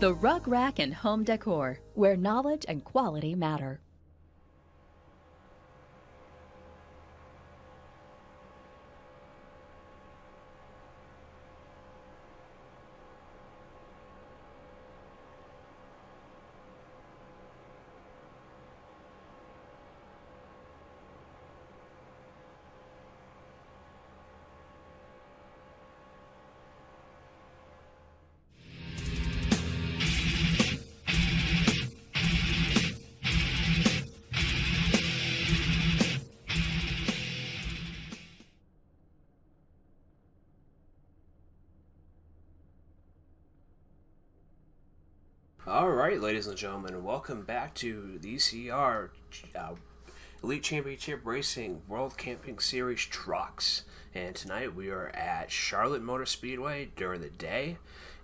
The Rug Rack and Home Decor, where knowledge and quality matter. Alright, ladies and gentlemen, welcome back to the ECR Elite Championship Racing World Camping Series Trucks. And tonight we are at Charlotte Motor Speedway during the day.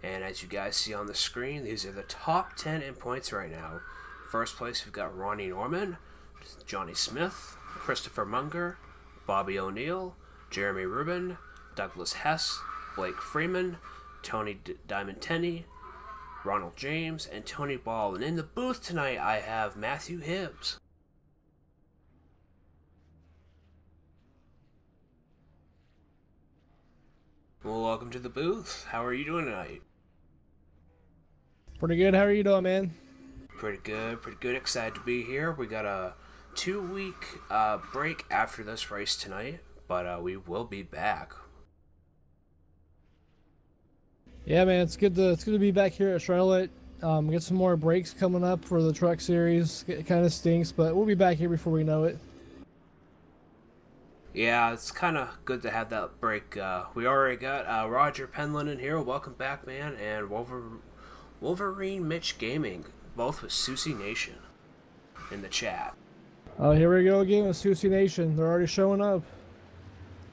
And as you guys see on the screen, these are the top 10 in points right now. First place, we've got Ronnie Norman, Johnny Smith, Christopher Munger, Bobby O'Neill, Jeremy Rubin, Douglas Hess, Blake Freeman, Tony Diamond Tenney, Ronald James, and Tony Ball. And in the booth tonight, I have Matthew Hibbs. Well, welcome to the booth. How are you doing tonight? Pretty good. How are you doing, man? Pretty good. Excited to be here. We got a 2-week break after this race tonight, but we will be back. Yeah, man, it's good to be back here at Charlotte. Get some more breaks coming up for the truck series. It kind of stinks, but we'll be back here before we know it. Yeah, it's kind of good to have that break. We already got Roger Penland in here. Welcome back, man, and Wolverine Mitch Gaming, both with Susie Nation in the chat. Oh, here we go again with Susie Nation. They're already showing up.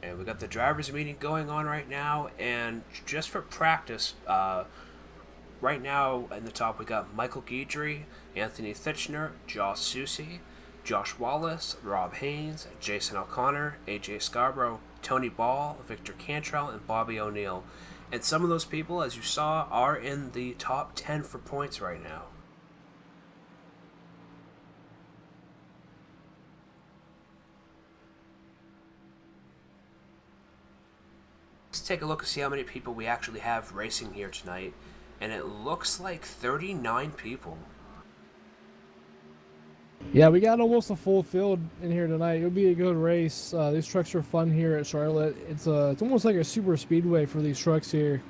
And we got the drivers meeting going on right now, and just for practice, right now in the top we got Michael Guidry, Anthony Thitchner, Josh Susie, Josh Wallace, Rob Haynes, Jason O'Connor, AJ Scarborough, Tony Ball, Victor Cantrell, and Bobby O'Neill. And some of those people, as you saw, are in the top 10 for points right now. Let's take a look and see how many people we actually have racing here tonight. And it looks like 39 people. Yeah, we got almost a full field in here tonight. It'll be a good race. These trucks are fun here at Charlotte. It's almost like a super speedway for these trucks here.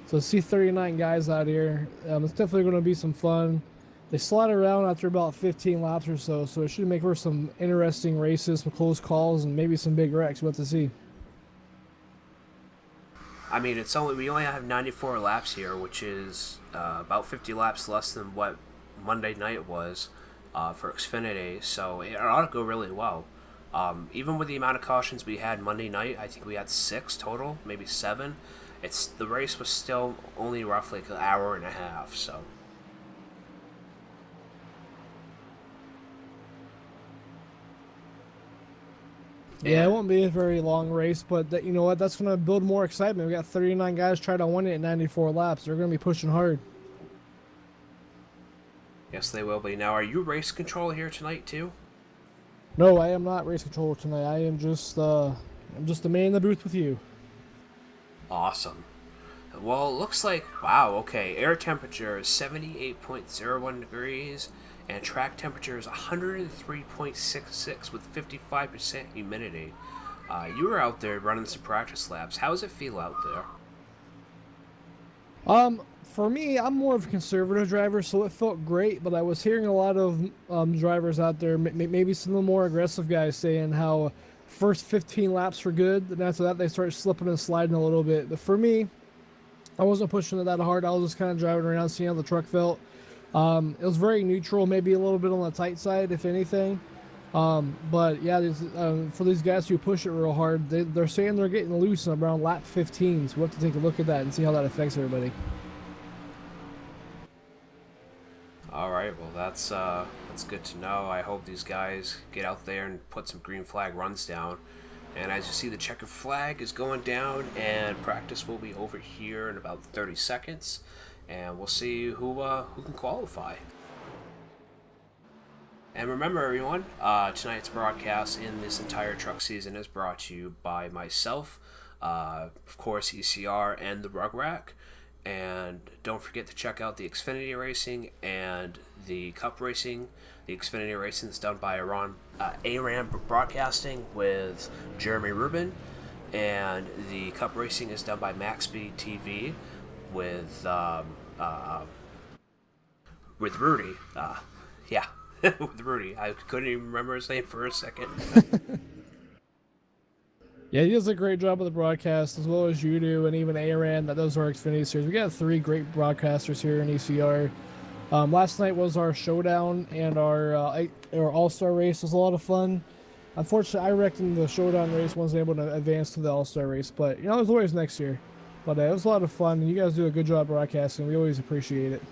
So to see 39 guys out here, it's definitely going to be some fun. They slide around after about 15 laps or so it should make for some interesting races, some close calls, and maybe some big wrecks. We'll have to see. I mean, we only have 94 laps here, which is about 50 laps less than what Monday night was for Xfinity, so it ought to go really well. Even with the amount of cautions we had Monday night, I think we had 6 total, maybe 7. The race was still only roughly like an hour and a half, so. Yeah, it won't be a very long race, but you know what? That's going to build more excitement. We got 39 guys trying to win it in 94 laps. They're going to be pushing hard. Yes, they will be. Now, are you race control here tonight too? No, I am not race control tonight. I am just the man in the booth with you. Awesome. Well, it looks like, wow, okay, air temperature is 78.01 degrees, and track temperature is 103.66 with 55% humidity. You were out there running some practice laps. How does it feel out there? For me, I'm more of a conservative driver, so it felt great, but I was hearing a lot of drivers out there, maybe some of the more aggressive guys saying how first 15 laps were good, and after that they start slipping and sliding a little bit. But for me, I wasn't pushing it that hard. I was just kind of driving around, seeing how the truck felt. It was very neutral, maybe a little bit on the tight side, if anything. But yeah, for these guys who push it real hard, they're saying they're getting loose around lap 15, so we'll have to take a look at that and see how that affects everybody. All right, well that's good to know. I hope these guys get out there and put some green flag runs down. And as you see, the checkered flag is going down, and practice will be over here in about 30 seconds. and we'll see who can qualify. And remember, everyone, tonight's broadcast in this entire truck season is brought to you by myself, of course, ECR and the Rug Rack. And don't forget to check out the Xfinity Racing and the Cup Racing. The Xfinity Racing is done by ARAM Broadcasting with Jeremy Rubin, and the Cup Racing is done by MaxSpeed TV with Rudy. Yeah. With Rudy. I couldn't even remember his name for a second. Yeah, he does a great job of the broadcast, as well as you do, and even ARAN that does our Xfinity series. We got 3 great broadcasters here in ECR. Last night was our showdown, and our All-Star race was a lot of fun. Unfortunately, I wrecked in the showdown race, wasn't able to advance to the All-Star race, but, there's always next year. But it was a lot of fun, and you guys do a good job broadcasting. We always appreciate it.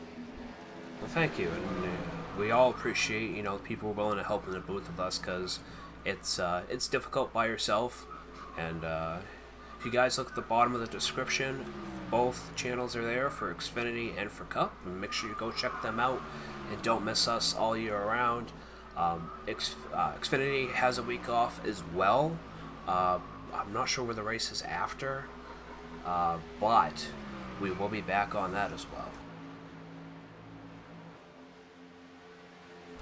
Well, thank you. And we all appreciate, people willing to help in the booth with us, because it's difficult by yourself. And if you guys look at the bottom of the description, both channels are there for Xfinity and for Cup. And make sure you go check them out and don't miss us all year around. Xfinity has a week off as well. I'm not sure where the race is after, but we will be back on that as well.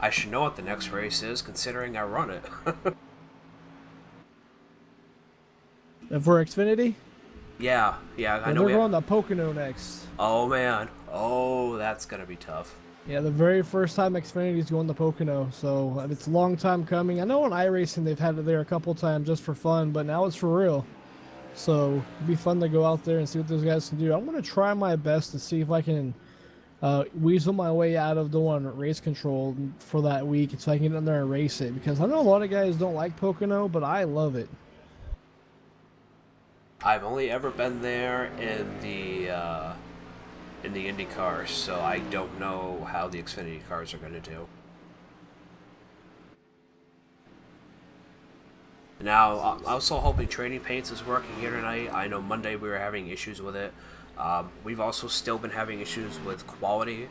I should know what the next race is, considering I run it. And for Xfinity? Yeah, I know. They're going to Pocono next. Oh, man. Oh, that's going to be tough. Yeah, the very first time Xfinity's going to Pocono, so it's a long time coming. I know on iRacing they've had it there a couple times just for fun, but now it's for real. So it'd be fun to go out there and see what those guys can do. I'm going to try my best to see if I can weasel my way out of doing race control for that week so I can get in there and race it, because I know a lot of guys don't like Pocono, but I love it. I've only ever been there in the Indy cars, so I don't know how the Xfinity cars are going to do. Now, I'm also hoping Trading Paints is working here tonight. I know Monday we were having issues with it. We've also still been having issues with quality,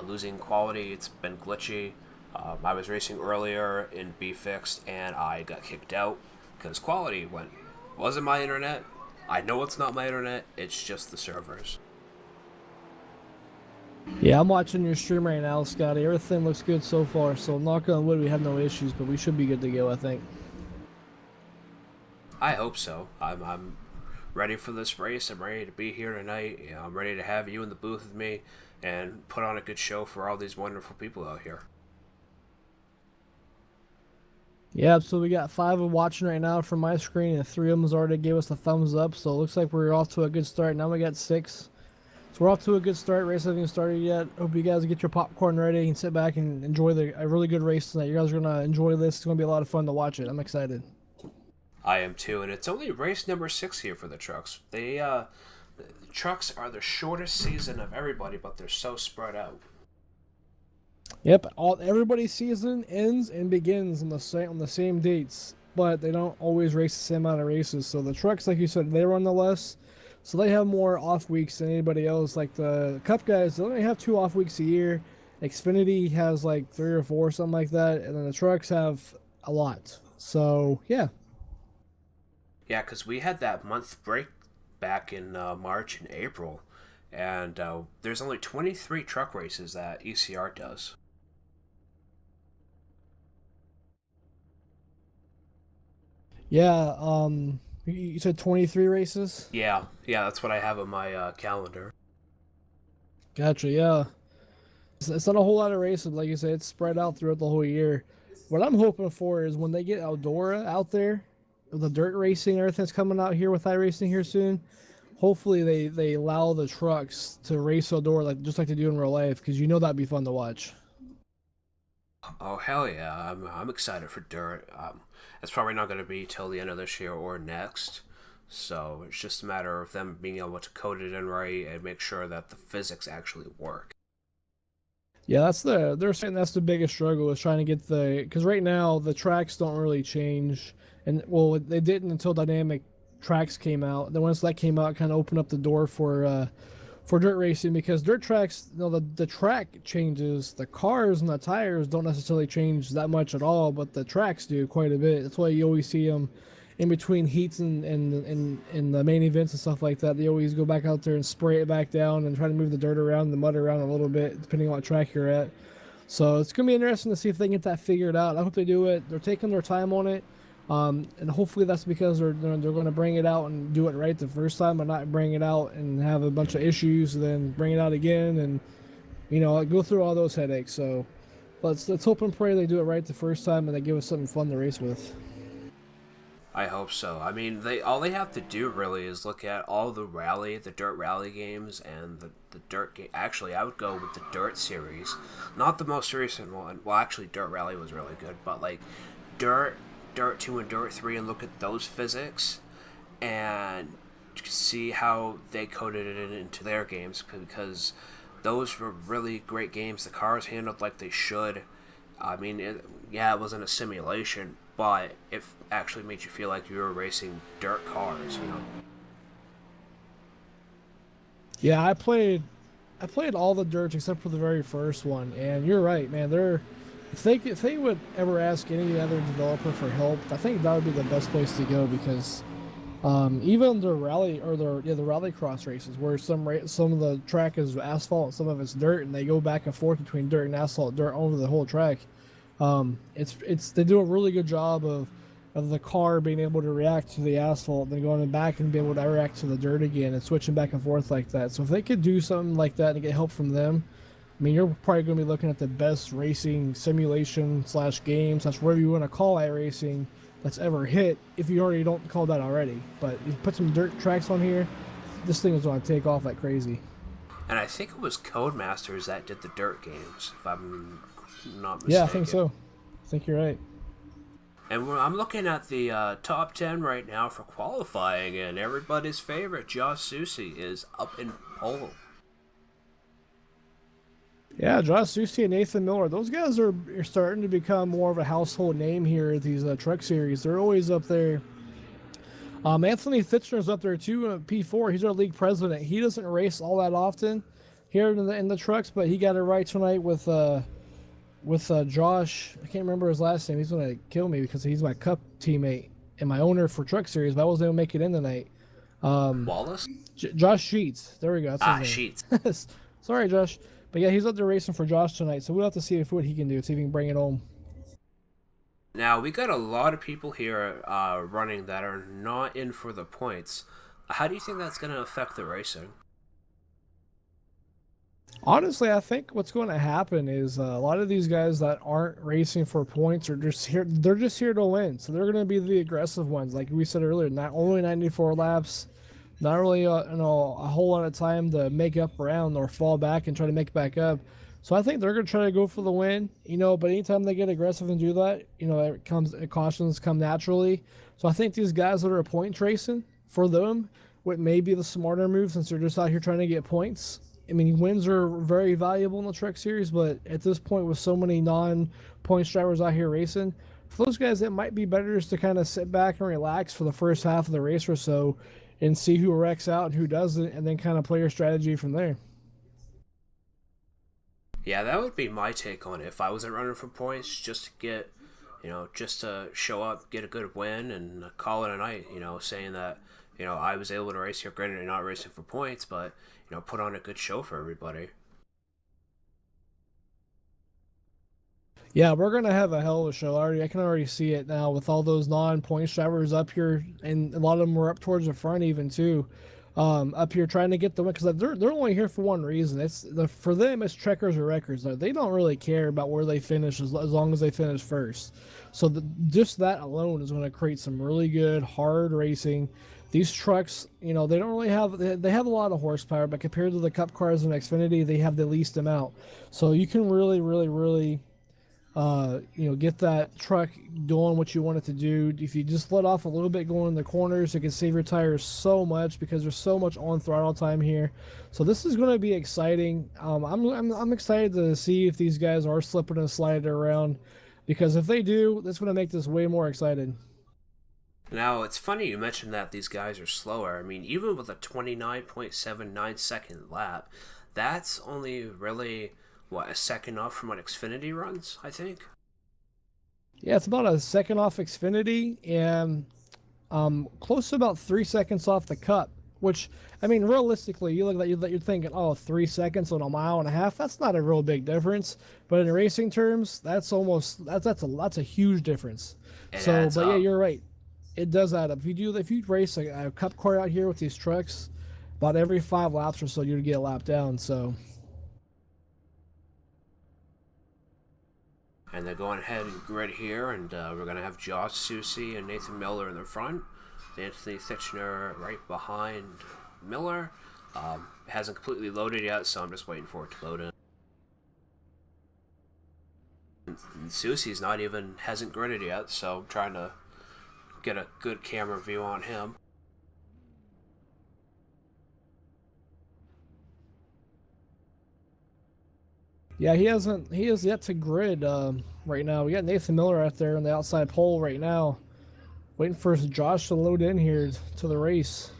losing quality. It's been glitchy. I was racing earlier in B Fixed, and I got kicked out because quality wasn't my internet. I know it's not my internet. It's just the servers. Yeah, I'm watching your stream right now, Scotty. Everything looks good so far, so knock on wood, we have no issues, but we should be good to go, I think. I hope so. I'm ready for this race. I'm ready to be here tonight. I'm ready to have you in the booth with me and put on a good show for all these wonderful people out here. Yeah, so we got 5 watching right now from my screen, and 3 of them already gave us a thumbs up, so it looks like we're off to a good start. Now we got 6. So we're off to a good start. Race hasn't even started yet. Hope you guys get your popcorn ready and sit back and enjoy a really good race tonight. You guys are going to enjoy this. It's going to be a lot of fun to watch it. I'm excited. I am too, and it's only race number 6 here for the trucks. The trucks are the shortest season of everybody, but they're so spread out. Yep, everybody's season ends and begins on the same dates, but they don't always race the same amount of races. So the trucks, like you said, they run the less, so they have more off weeks than anybody else. Like the Cup guys, they only have 2 off weeks a year. Xfinity has like 3 or 4, something like that, and then the trucks have a lot. So yeah. Yeah, because we had that month break back in March and April, and there's only 23 truck races that ECR does. Yeah, you said 23 races? Yeah, that's what I have on my calendar. Gotcha, yeah. It's not a whole lot of races, like you said, it's spread out throughout the whole year. What I'm hoping for is when they get Eldora out there, the dirt racing and everything's coming out here with iRacing here soon, hopefully they allow the trucks to race Eldora just like they do in real life, because that'd be fun to watch. Oh, hell yeah. I'm excited for dirt. It's probably not going to be till the end of this year or next. So it's just a matter of them being able to code it in right and make sure that the physics actually work. Yeah, they're saying that's the biggest struggle, is trying to get because right now the tracks don't really change. And well, they didn't until dynamic tracks came out. Then once that came out, it kind of opened up the door for for dirt racing, because dirt tracks, the track changes, the cars and the tires don't necessarily change that much at all, but the tracks do quite a bit. That's why you always see them in between heats and the main events and stuff like that. They always go back out there and spray it back down and try to move the dirt around, the mud around a little bit, depending on what track you're at. So it's going to be interesting to see if they can get that figured out. I hope they do it. They're taking their time on it. And hopefully that's because they're going to bring it out and do it right the first time, and not bring it out and have a bunch of issues, and then bring it out again, and go through all those headaches. So let's hope and pray they do it right the first time, and they give us something fun to race with. I hope so. I mean, all they have to do really is look at all the dirt rally games, and the dirt game. Actually, I would go with the dirt series, not the most recent one. Well, actually, dirt rally was really good, but like dirt 2 and Dirt 3, and look at those physics and see how they coded it into their games, because those were really great games. The cars handled like they should. I mean, it wasn't a simulation, but it actually made you feel like you were racing dirt cars. Yeah, I played all the dirts except for the very first one, and you're right, man. If they would ever ask any other developer for help, I think that would be the best place to go, because even the rally or the rallycross races, where some of the track is asphalt, some of it's dirt, and they go back and forth between dirt and asphalt, dirt over the whole track. They do a really good job of the car being able to react to the asphalt, then going back and be able to react to the dirt again, and switching back and forth like that. So if they could do something like that and get help from them, I mean, you're probably going to be looking at the best racing simulation / game / whatever you want to call iRacing that's ever hit, if you already don't call that already. But you put some dirt tracks on here, this thing is going to take off like crazy. And I think it was Codemasters that did the dirt games, if I'm not mistaken. Yeah, I think so. I think you're right. And I'm looking at the top 10 right now for qualifying, and everybody's favorite, Josh Susi, is up in pole. Yeah, Josh Susi and Nathan Miller, those guys are starting to become more of a household name here at these truck series. They're always up there. Anthony Fitchner's up there too, P4. He's our league president. He doesn't race all that often here in the trucks, but he got it right tonight with Josh. I can't remember his last name. He's going to kill me because he's my cup teammate and my owner for truck series, but I wasn't able to make it in tonight. Wallace? Josh Sheets. There we go. That's his name. Sheets. Sorry, Josh. But yeah, he's up there racing for Josh tonight, so we'll have to see what he can do, see if he can bring it home. Now, we got a lot of people here running that are not in for the points. How do you think that's going to affect the racing? Honestly, I think what's going to happen is a lot of these guys that aren't racing for points are just here. They're just here to win, so they're going to be the aggressive ones. Like we said earlier, not only 94 laps, not really a whole lot of time to make up ground or fall back and try to make it back up. So I think they're going to try to go for the win, but anytime they get aggressive and do that, cautions come naturally. So I think these guys that are point racing, for them, what may be the smarter move, since they're just out here trying to get points. I mean, wins are very valuable in the truck series, but at this point with so many non-points drivers out here racing, for those guys, it might be better just to kind of sit back and relax for the first half of the race or so and see who wrecks out and who doesn't, and then kind of play your strategy from there. Yeah, that would be my take on it. If I wasn't running for points, just to get, just to show up, get a good win, and call it a night, saying that, I was able to race here, granted not racing for points, but, put on a good show for everybody. Yeah, we're going to have a hell of a show. I can already see it now with all those non-points drivers up here, and a lot of them were up towards the front even too, up here trying to get the win, because they're only here for one reason. For them, it's checkers or records. They don't really care about where they finish as long as they finish first. So just that alone is going to create some really good, hard racing. These trucks, they don't really they have a lot of horsepower, but compared to the Cup cars and Xfinity, they have the least amount. So you can really, really, really get that truck doing what you want it to do. If you just let off a little bit going in the corners, it can save your tires so much, because there's so much on throttle time here. So this is going to be exciting. I'm excited to see if these guys are slipping and sliding around, because if they do, that's going to make this way more exciting. Now, it's funny you mentioned that these guys are slower. I mean, even with a 29.79-second lap, that's only really, what, a second off from what Xfinity runs, I think? Yeah, it's about a second off Xfinity and close to about 3 seconds off the Cup. Which, I mean, realistically, you look at that, you're thinking, oh, 3 seconds on a mile and a half. That's not a real big difference, but in racing terms, that's a huge difference. It So, adds but yeah, up. you're right. It does add up. If you race a Cup car out here with these trucks, about every 5 laps or so, you'd get a lap down. So, And they're going ahead and grid here, and we're going to have Josh Susie and Nathan Miller in the front. Anthony Thitchner right behind Miller. It hasn't completely loaded yet, so I'm just waiting for it to load in. And Susie's hasn't gridded yet, so I'm trying to get a good camera view on him. yeah, he has yet to grid right now. We got Nathan Miller out there on the outside pole right now, waiting for Josh to load in here to the race.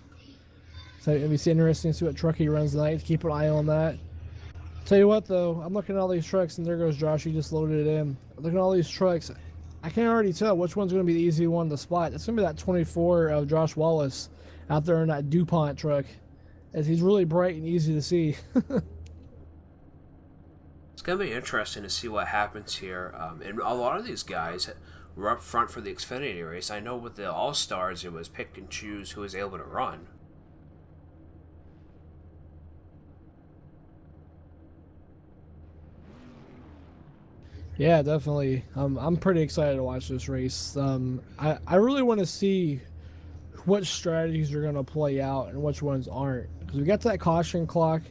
So it'll be interesting to see what truck he runs tonight. Keep an eye on that. Tell you what, though, I'm looking at all these trucks, and there goes Josh. He just loaded it in. Looking at all these trucks, I can already tell which one's going to be the easy one to spot. It's going to be that 24 of Josh Wallace out there in that DuPont truck, as he's really bright and easy to see. It's going to be interesting to see what happens here. And a lot of these guys were up front for the Xfinity race. I know with the All-Stars, it was pick and choose who was able to run. Yeah, definitely. I'm pretty excited to watch this race. I really want to see what strategies are going to play out and which ones aren't. Because we got that caution clock,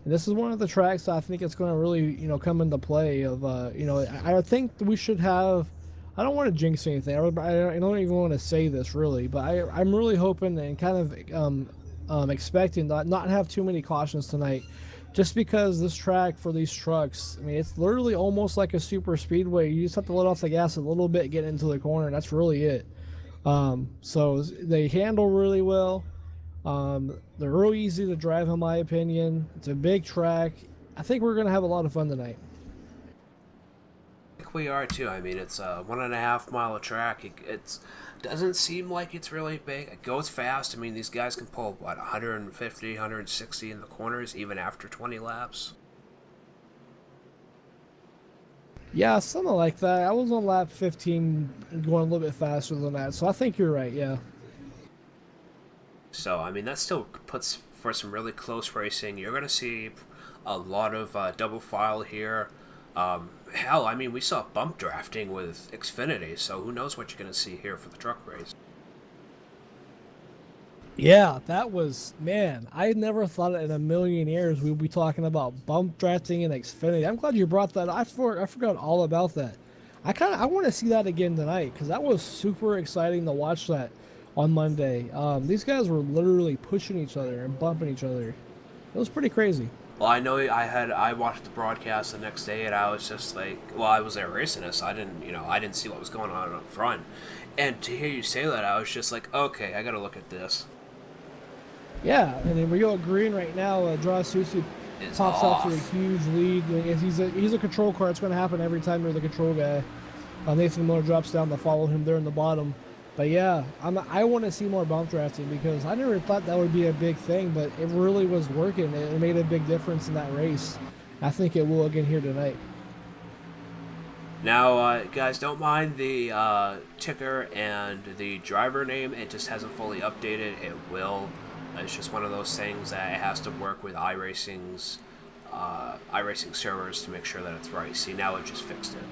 and this is one of the tracks that I think it's going to really, come into play. I think we should have. I don't want to jinx anything. I don't even want to say this really, but I'm really hoping and kind of expecting not have too many cautions tonight. Just because this track for these trucks, I mean, it's literally almost like a super speedway. You just have to let off the gas a little bit, get into the corner. That's really it. So they handle really well. They're real easy to drive, in my opinion. It's a big track. I think we're going to have a lot of fun tonight. I think we are too. I mean, it's a 1.5 mile track. It doesn't seem like it's really big. It goes fast. I mean, these guys can pull, 150, 160 in the corners, even after 20 laps. Yeah, something like that. I was on lap 15 going a little bit faster than that. So I think you're right, yeah. So, I mean, that still puts for some really close racing. You're going to see a lot of double file here. Hell, I mean, we saw bump drafting with Xfinity, so who knows what you're going to see here for the truck race. Yeah, that was, man, I never thought in a million years we'd be talking about bump drafting in Xfinity. I'm glad you brought that. I forgot all about that. I want to see that again tonight because that was super exciting to watch that on Monday. These guys were literally pushing each other and bumping each other. It was pretty crazy. Well, I know I watched the broadcast the next day, and I was just like, well, I was there racing this, so I didn't see what was going on up front. And to hear you say that, I was just like, okay, I got to look at this. Yeah, and then we go green right now. Josh Susie It's pops off. out to a huge lead. He's a control car. It's going to happen every time you're the control guy. Nathan Miller drops down to follow him there in the bottom. But yeah, I want to see more bump drafting because I never thought that would be a big thing, but it really was working. It made a big difference in that race. I think it will again here tonight. Now, guys, don't mind the ticker and the driver name. It just hasn't fully updated. It will. It's just one of those things that it has to work with iRacing servers to make sure that it's right. See, now it just fixed it.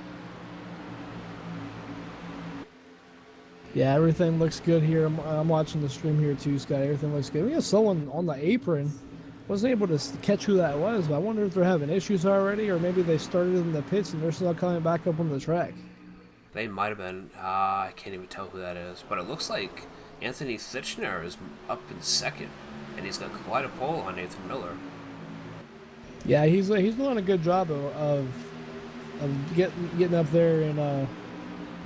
Yeah, everything looks good here. I'm watching the stream here too, Sky. Everything looks good. We have someone on the apron. Wasn't able to catch who that was, but I wonder if they're having issues already, or maybe they started in the pits and they're still coming back up on the track. They might have been. I can't even tell who that is. But it looks like Anthony Thitchner is up in second, and he's got quite a pole on Nathan Miller. Yeah, he's doing a good job of getting up there and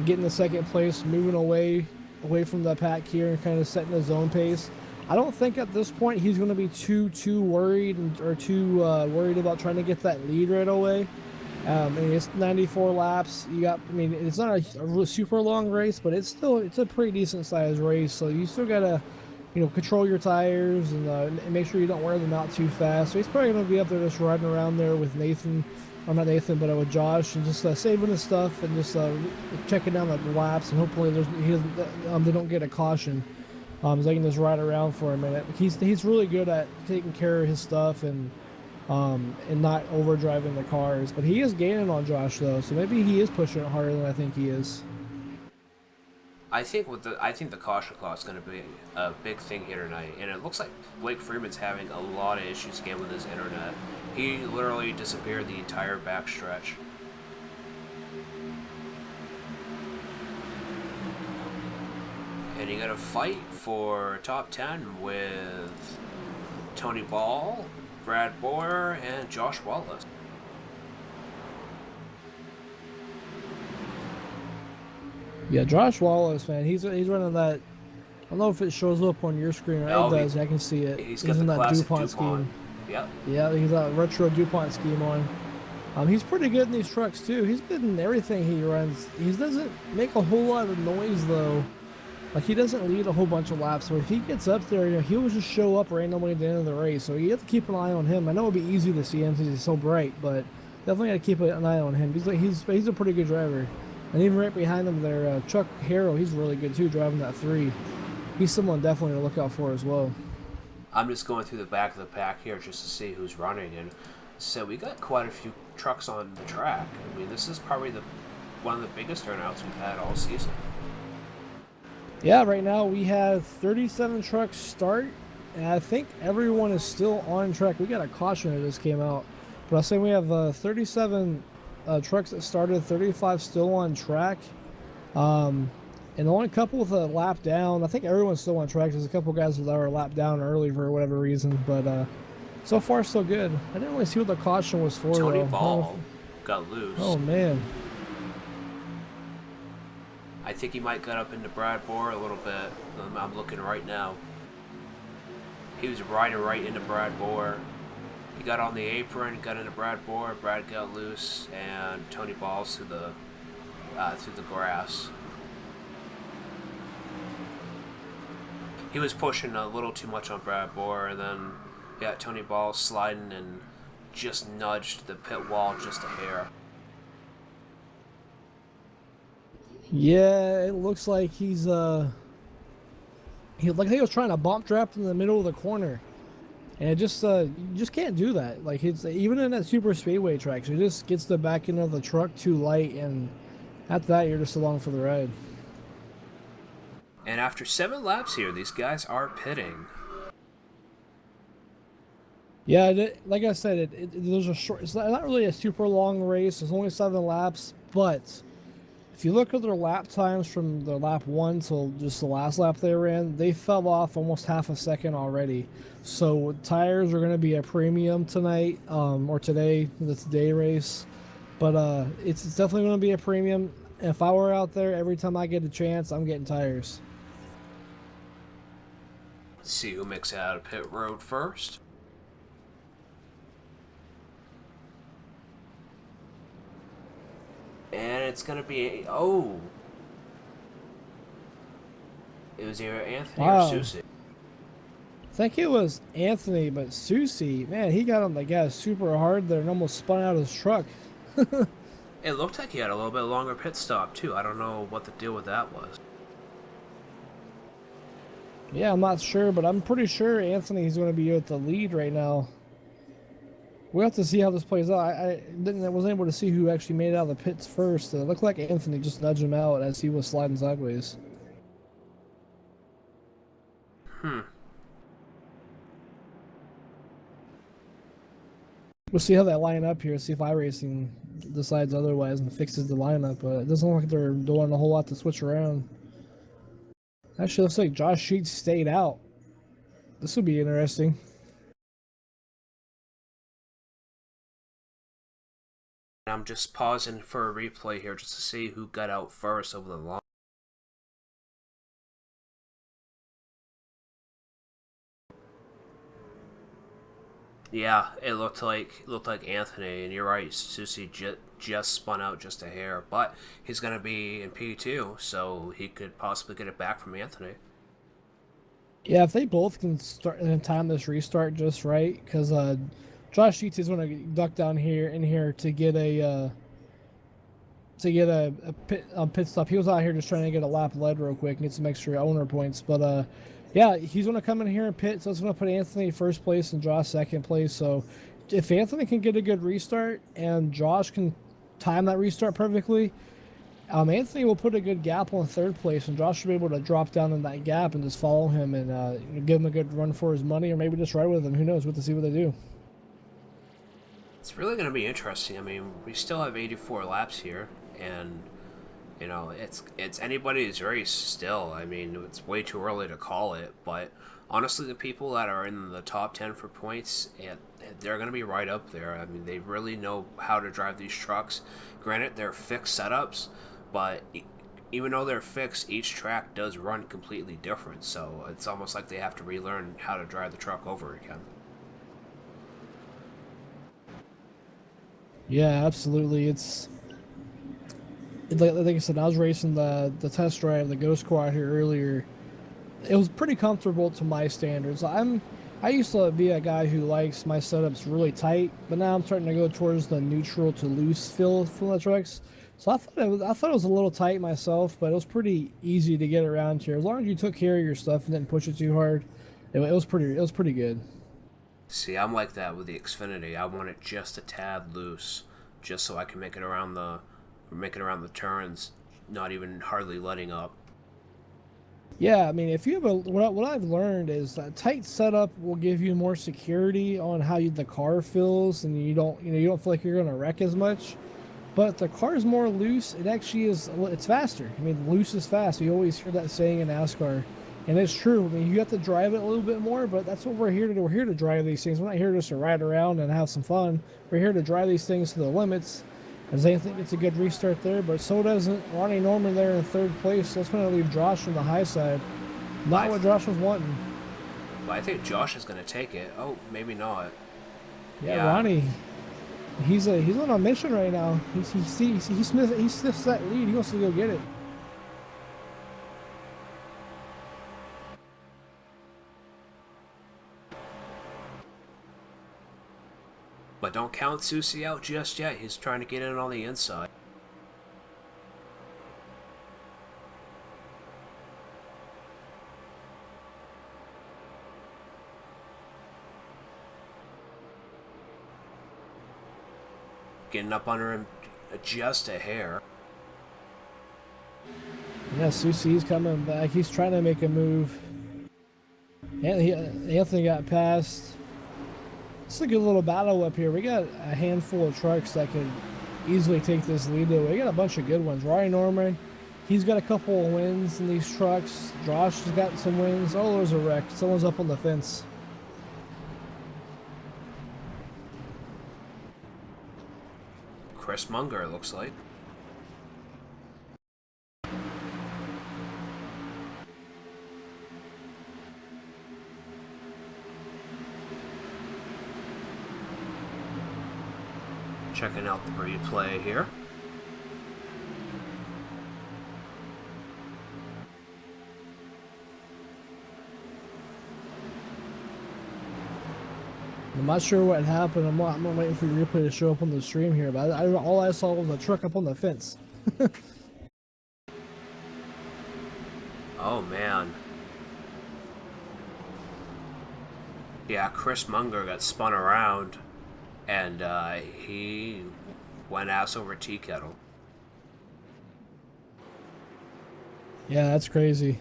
getting the second place, moving away away from the pack here and kind of setting his own pace. I don't think at this point he's going to be too worried or too worried about trying to get that lead right away. I mean, it's 94 laps. You got, I mean, it's not a really super long race, but it's a pretty decent sized race. So you still gotta, control your tires and make sure you don't wear them out too fast. So he's probably gonna be up there just riding around there with Nathan, or not Nathan, but with Josh, and just saving his stuff and just checking down the laps, and hopefully they don't get a caution. So they can just ride around for a minute. He's really good at taking care of his stuff and not overdriving the cars. But he is gaining on Josh though, so maybe he is pushing it harder than I think he is. I think the caution clause is going to be a big thing here tonight, and it looks like Blake Freeman's having a lot of issues again with his internet. He literally disappeared the entire backstretch. And you got to fight for top 10 with Tony Ball, Brad Boyer, and Josh Wallace. Yeah, Josh Wallace, man, he's running that. I don't know if it shows up on your screen or it does. I can see it. He's got in that DuPont scheme. Yep. Yeah, he's got a retro DuPont scheme on. He's pretty good in these trucks too. He's good in everything he runs. He doesn't make a whole lot of noise though. Like, he doesn't lead a whole bunch of laps, so if he gets up there, he'll just show up randomly at the end of the race. So you have to keep an eye on him. I know it'll be easy to see him because he's so bright, but definitely got to keep an eye on him. He's a pretty good driver. And even right behind him there, Chuck Harrow, he's really good too, driving that 3. He's someone definitely to look out for as well. I'm just going through the back of the pack here just to see who's running, and so we got quite a few trucks on the track. I mean, this is probably one of the biggest turnouts we've had all season. Yeah, right now we have 37 trucks start, and I think everyone is still on track. We got a caution that just came out, but I was saying we have 37 trucks that started, 35 still on track, and only a couple with a lap down. I think everyone's still on track. There's a couple guys that are lap down early for whatever reason, but so far so good. I didn't really see what the caution was for. Tony Ball got loose. Oh man. I think he might get up into Brad Boyer a little bit. I'm looking right now. He was riding right into Brad Boyer. He got on the apron, got into Brad Boyer. Brad got loose, and Tony Ball's through the grass. He was pushing a little too much on Brad Boyer, and then Tony Ball sliding and just nudged the pit wall just a hair. Yeah, it looks like he was trying to bump draft in the middle of the corner, and it just you just can't do that. Like, it's even in that super speedway track, it just gets the back end of the truck too light, and after that you're just along for the ride. And after 7 laps here, these guys are pitting. Yeah, like I said, there's a short. It's not really a super long race. There's only 7 laps, but if you look at their lap times from the lap 1 till just the last lap they ran, they fell off almost half a second already. So tires are going to be a premium tonight, or today, the today race. But it's definitely going to be a premium. If I were out there, every time I get a chance, I'm getting tires. Let's see who makes it out of pit road first. And it's going to be, it was either Anthony or Susie. I think it was Anthony, but Susie, man, he got on the gas super hard there and almost spun out his truck. It looked like he had a little bit longer pit stop, too. I don't know what the deal with that was. Yeah, I'm not sure, but I'm pretty sure Anthony's going to be at the lead right now. We'll have to see how this plays out. I wasn't able to see who actually made it out of the pits first. It looked like Anthony just nudged him out as he was sliding sideways. We'll see how that line up here. See if iRacing decides otherwise and fixes the lineup. But it doesn't look like they're doing a whole lot to switch around. Actually, looks like Josh Sheets stayed out. This will be interesting. I'm just pausing for a replay here just to see who got out first over the line. Yeah, it looked like Anthony, and you're right. Susie just spun out just a hair, but he's gonna be in P2, so he could possibly get it back from Anthony. Yeah, if they both can start and time this restart just right, because Josh Sheets is going to duck down here in here to get a pit stop. He was out here just trying to get a lap led real quick and get some extra owner points. But yeah, he's going to come in here and pit, so it's going to put Anthony first place and Josh second place. So if Anthony can get a good restart and Josh can time that restart perfectly, Anthony will put a good gap on third place, and Josh will be able to drop down in that gap and just follow him and give him a good run for his money, or maybe just ride with him. Who knows? We'll have to see what they do. It's really going to be interesting. I mean, we still have 84 laps here, and you know, it's anybody's race still. I mean, it's way too early to call it, but honestly, the people that are in the top 10 for points, they're going to be right up there. I mean, they really know how to drive these trucks. Granted, they're fixed setups, but even though they're fixed, each track does run completely different. So it's almost like they have to relearn how to drive the truck over again. Yeah, absolutely. It's like I said, I was racing the test drive, the Ghost Car out here earlier. It was pretty comfortable to my standards. I used to be a guy who likes my setups really tight, but now I'm starting to go towards the neutral to loose feel for the trucks. So I thought it was a little tight myself, but it was pretty easy to get around here. As long as you took care of your stuff and didn't push it too hard, it was pretty good. See, I'm like that with the Xfinity. I want it just a tad loose, just so I can make it around the turns, not even hardly letting up. Yeah, I mean, if you have what I've learned is that tight setup will give you more security on how the car feels, and you don't feel like you're gonna wreck as much. But if the car is more loose, it actually is. It's faster. I mean, loose is fast. You always hear that saying in NASCAR, and it's true. I mean, you have to drive it a little bit more, but that's what we're here to do. We're here to drive these things. We're not here just to ride around and have some fun. We're here to drive these things to the limits. As they think it's a good restart there, but so doesn't Ronnie Norman there in third place. So that's going to leave Josh on the high side. Not what Josh was wanting. Well, I think Josh is going to take it. Oh, maybe not. Yeah. Ronnie. He's on a mission right now. He sniffs that lead. He wants to go get it. But don't count Susie out just yet. He's trying to get in on the inside. Getting up under him just a hair. Yeah, Susie's coming back. He's trying to make a move. Anthony got past. It's a good little battle up here. We got a handful of trucks that could easily take this lead away. We got a bunch of good ones. Ronnie Norman, he's got a couple of wins in these trucks. Josh has got some wins. Oh, there's a wreck. Someone's up on the fence. Chris Munger, it looks like. Checking out the replay here. I'm not sure what happened. I'm waiting for your replay to show up on the stream here, but all I saw was a truck up on the fence. Oh, man. Yeah, Chris Munger got spun around, and he went ass over tea kettle. Yeah, that's crazy.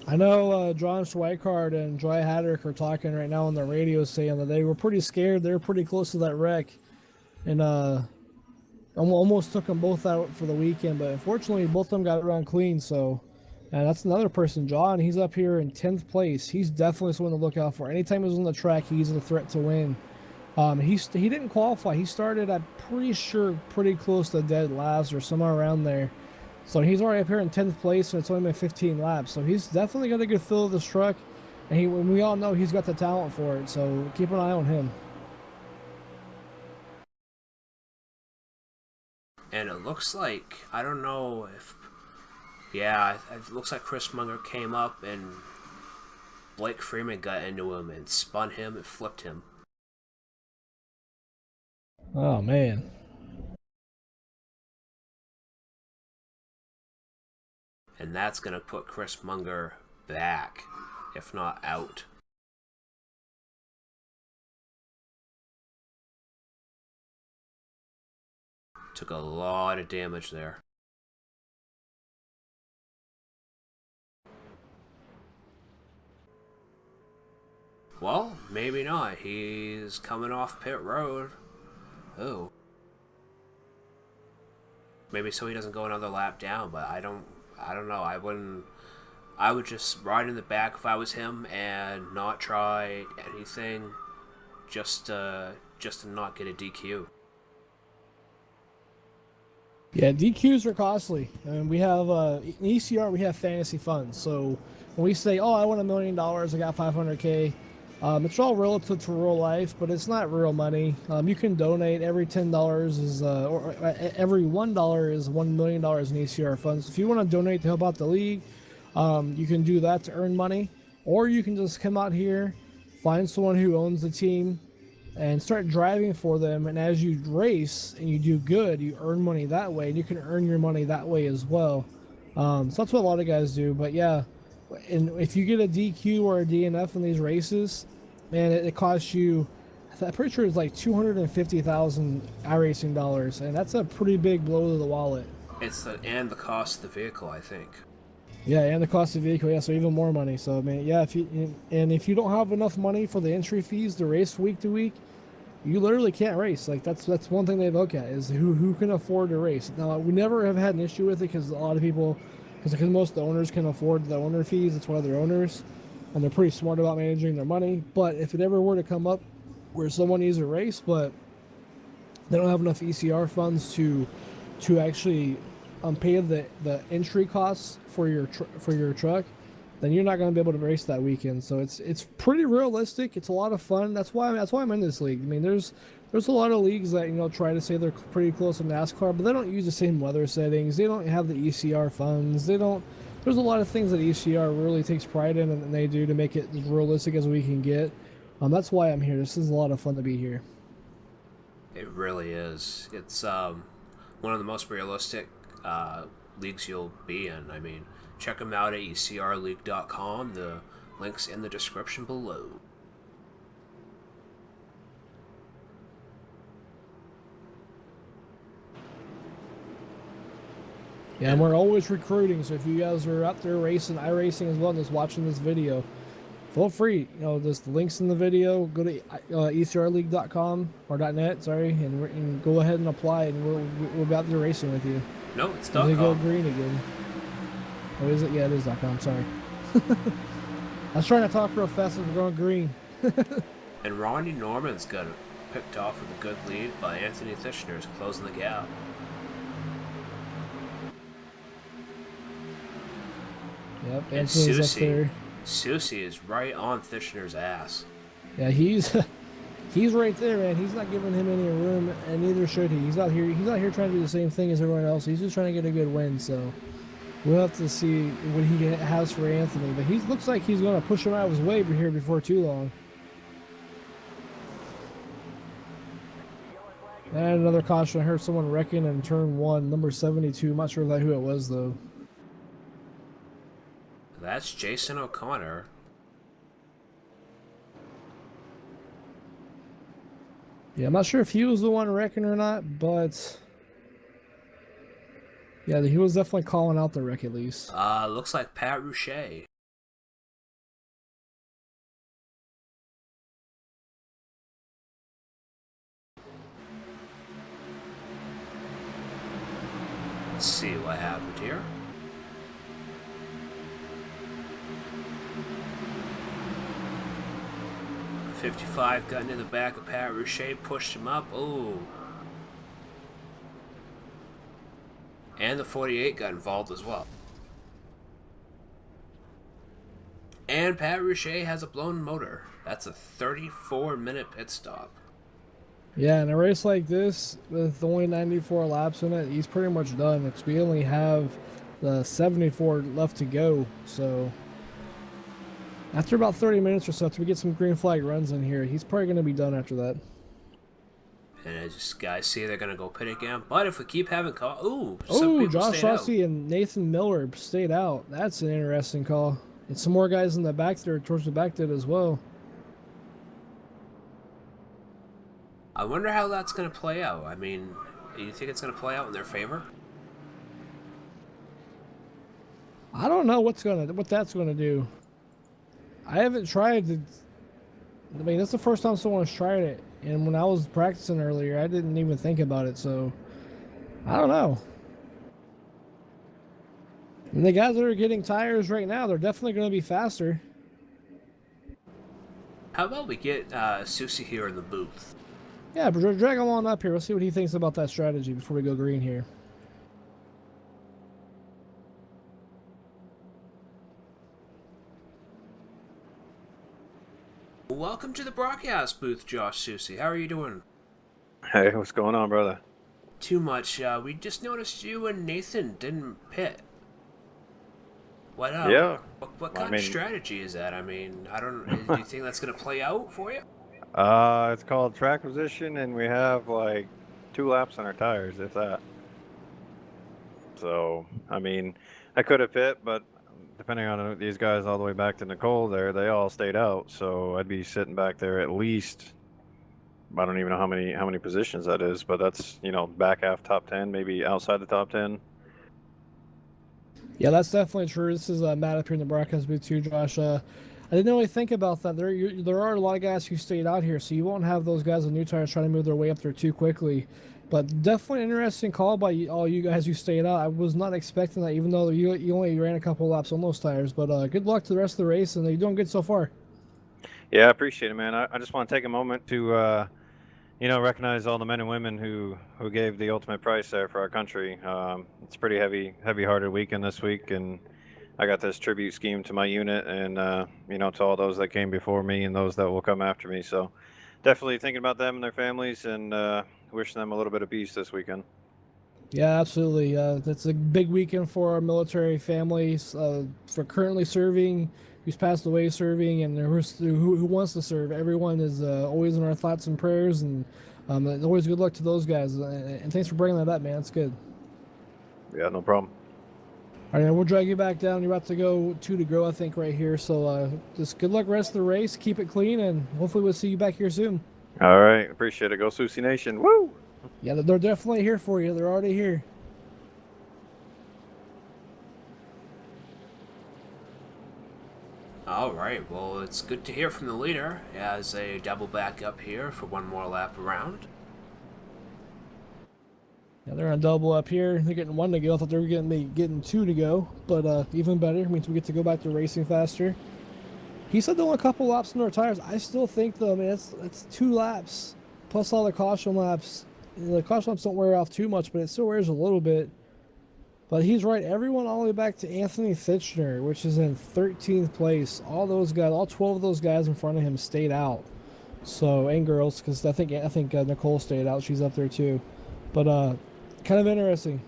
I know John Schweikart and Joy Haddock are talking right now on the radio saying that they were pretty scared. They were pretty close to that wreck. And almost took them both out for the weekend. But unfortunately, both of them got around clean. So, and that's another person, John. He's up here in 10th place. He's definitely someone to look out for. Anytime he's on the track, he's a threat to win. He didn't qualify. He started, I'm pretty sure, pretty close to dead last or somewhere around there. So he's already up here in 10th place, and it's only been 15 laps. So he's definitely got a good feel of this truck. And we all know he's got the talent for it. So keep an eye on him. looks like, I don't know if, yeah, it looks like Chris Munger came up and Blake Freeman got into him and spun him and flipped him. Oh man. And that's going to put Chris Munger back, if not out. Took a lot of damage there. Well, maybe not. He's coming off pit road. Oh. Maybe so he doesn't go another lap down, but I don't know. I would just ride in the back if I was him and not try anything just to not get a DQ. Yeah, DQs are costly, and we have in ECR we have fantasy funds. So when we say, "Oh, I won $1 million, I got 500K," it's all relative to real life, but it's not real money. You can donate. Every $10 is, or every $1 is $1 million in ECR funds. If you want to donate to help out the league, you can do that to earn money, or you can just come out here, find someone who owns the team, and start driving for them. And as you race and you do good, you earn money that way, and you can earn your money that way as well. So that's what a lot of guys do. But yeah, and if you get a DQ or a DNF in these races, man, it costs you. I'm pretty sure it's like 250,000 iRacing dollars, and that's a pretty big blow to the wallet. It's and the cost of the vehicle, I think. Yeah, and the cost of the vehicle, yeah, so even more money. So, I mean, yeah, if you don't have enough money for the entry fees to race week to week, you literally can't race. Like that's one thing they look at is who can afford to race. Now, we never have had an issue with it because a lot of people, because most of the owners can afford the owner fees. That's why they're owners, and they're pretty smart about managing their money. But if it ever were to come up where someone needs a race, but they don't have enough ECR funds to actually pay the entry costs for your truck, then you're not going to be able to race that weekend. So it's pretty realistic. It's a lot of fun. That's why I'm in this league. I mean, there's a lot of leagues that try to say they're pretty close to NASCAR, but they don't use the same weather settings. They don't have the ECR funds. They don't. There's a lot of things that ECR really takes pride in, and they do to make it as realistic as we can get. That's why I'm here. This is a lot of fun to be here. It really is. It's one of the most realistic leagues you'll be in. I mean, check them out at ecrleague.com. The link's in the description below. Yeah, and we're always recruiting, so if you guys are out there racing, iRacing as well, and just watching this video, feel free. There's the links in the video. Go to ecrleague.com or .net, sorry, and go ahead and apply, and we'll be out there racing with you. No, it's They go .com. green again. Or is it? Yeah, it is .com. Sorry. I was trying to talk real fast as we're going green. And Ronnie Norman's got picked off with a good lead, but Anthony Tishner's closing the gap. Yep, And Anthony's up there. Susie is right on Tishner's ass. Yeah, he's right there, man. He's not giving him any room, and neither should he. He's out here trying to do the same thing as everyone else. He's just trying to get a good win. So we'll have to see what he has for Anthony. But he looks like he's going to push him out of his way here before too long. And another caution. I heard someone wrecking in turn 1, number 72. I'm not sure who it was though. That's Jason O'Connor. Yeah, I'm not sure if he was the one wrecking or not, but yeah, he was definitely calling out the wreck at least. Looks like Pat Rouchet. Let's see what happened here. .55 got into the back of Pat Rouchet, pushed him up. Oh. And the 48 got involved as well. And Pat Rouchet has a blown motor. That's a 34-minute pit stop. Yeah, in a race like this, with only 94 laps in it, he's pretty much done because we only have the 74 left to go. So after about 30 minutes or so, after we get some green flag runs in here, he's probably going to be done after that. And I just guys see they're gonna go pit again. But if we keep having call, some Oh, people Josh stayed out. Rossi and Nathan Miller stayed out. That's an interesting call. And some more guys in the back there, towards the back did as well. I wonder how that's gonna play out. I mean, do you think it's gonna play out in their favor? I don't know what that's gonna do. I haven't tried to. I mean, that's the first time someone's tried it, and when I was practicing earlier, I didn't even think about it. So I don't know. And the guys that are getting tires right now, they're definitely going to be faster. How about we get Susie here in the booth? Yeah, but drag him on up here. Let's see what he thinks about that strategy before we go green here. Welcome to the broadcast booth, Josh Susie. How are you doing? Hey, what's going on, brother? Too much. We just noticed you and Nathan didn't pit. What? Yeah. What kind of strategy is that? I mean, I don't. Do you think that's gonna play out for you? It's called track position, and we have like 2 laps on our tires, if that. So, I mean, I could have pit, but depending on these guys all the way back to Nicole there, they all stayed out. So I'd be sitting back there at least. I don't even know how many positions that is, but that's, back half top 10, maybe outside the top 10. Yeah, that's definitely true. This is Matt up here in the broadcast booth too, Josh. I didn't really think about that. There are a lot of guys who stayed out here, so you won't have those guys with new tires trying to move their way up there too quickly. But definitely an interesting call by all you guys who stayed out. I was not expecting that, even though you only ran a couple laps on those tires. But good luck to the rest of the race, and you're doing good so far. Yeah, I appreciate it, man. I just want to take a moment to recognize all the men and women who gave the ultimate price there for our country. It's a pretty heavy-hearted weekend this week, and I got this tribute scheme to my unit and, to all those that came before me and those that will come after me. So definitely thinking about them and their families and wishing them a little bit of peace this weekend. Yeah, absolutely. That's a big weekend for our military families, for currently serving, who's passed away serving, and who wants to serve. Everyone is always in our thoughts and prayers, and always good luck to those guys. And thanks for bringing that up, man. It's good. Yeah, no problem. All right, we'll drag you back down. You're about to go 2 to go, I think, right here. So just good luck rest of the race. Keep it clean, and hopefully we'll see you back here soon. All right, appreciate it. Go Susie Nation. Woo! Yeah, they're definitely here for you. They're already here. All right. Well, it's good to hear from the leader as they double back up here for one more lap around. Yeah, they're on double up here. They're getting 1 to go. I thought they were getting 2 to go, but even better. Means we get to go back to racing faster. He said only a couple laps on our tires. I still think, though, man, it's 2 laps plus all the caution laps. The caution laps don't wear off too much, but it still wears a little bit. But he's right. Everyone all the way back to Anthony Fitchner, which is in 13th place. All those guys, all 12 of those guys in front of him stayed out. So, and girls, because I think Nicole stayed out. She's up there too. But kind of interesting.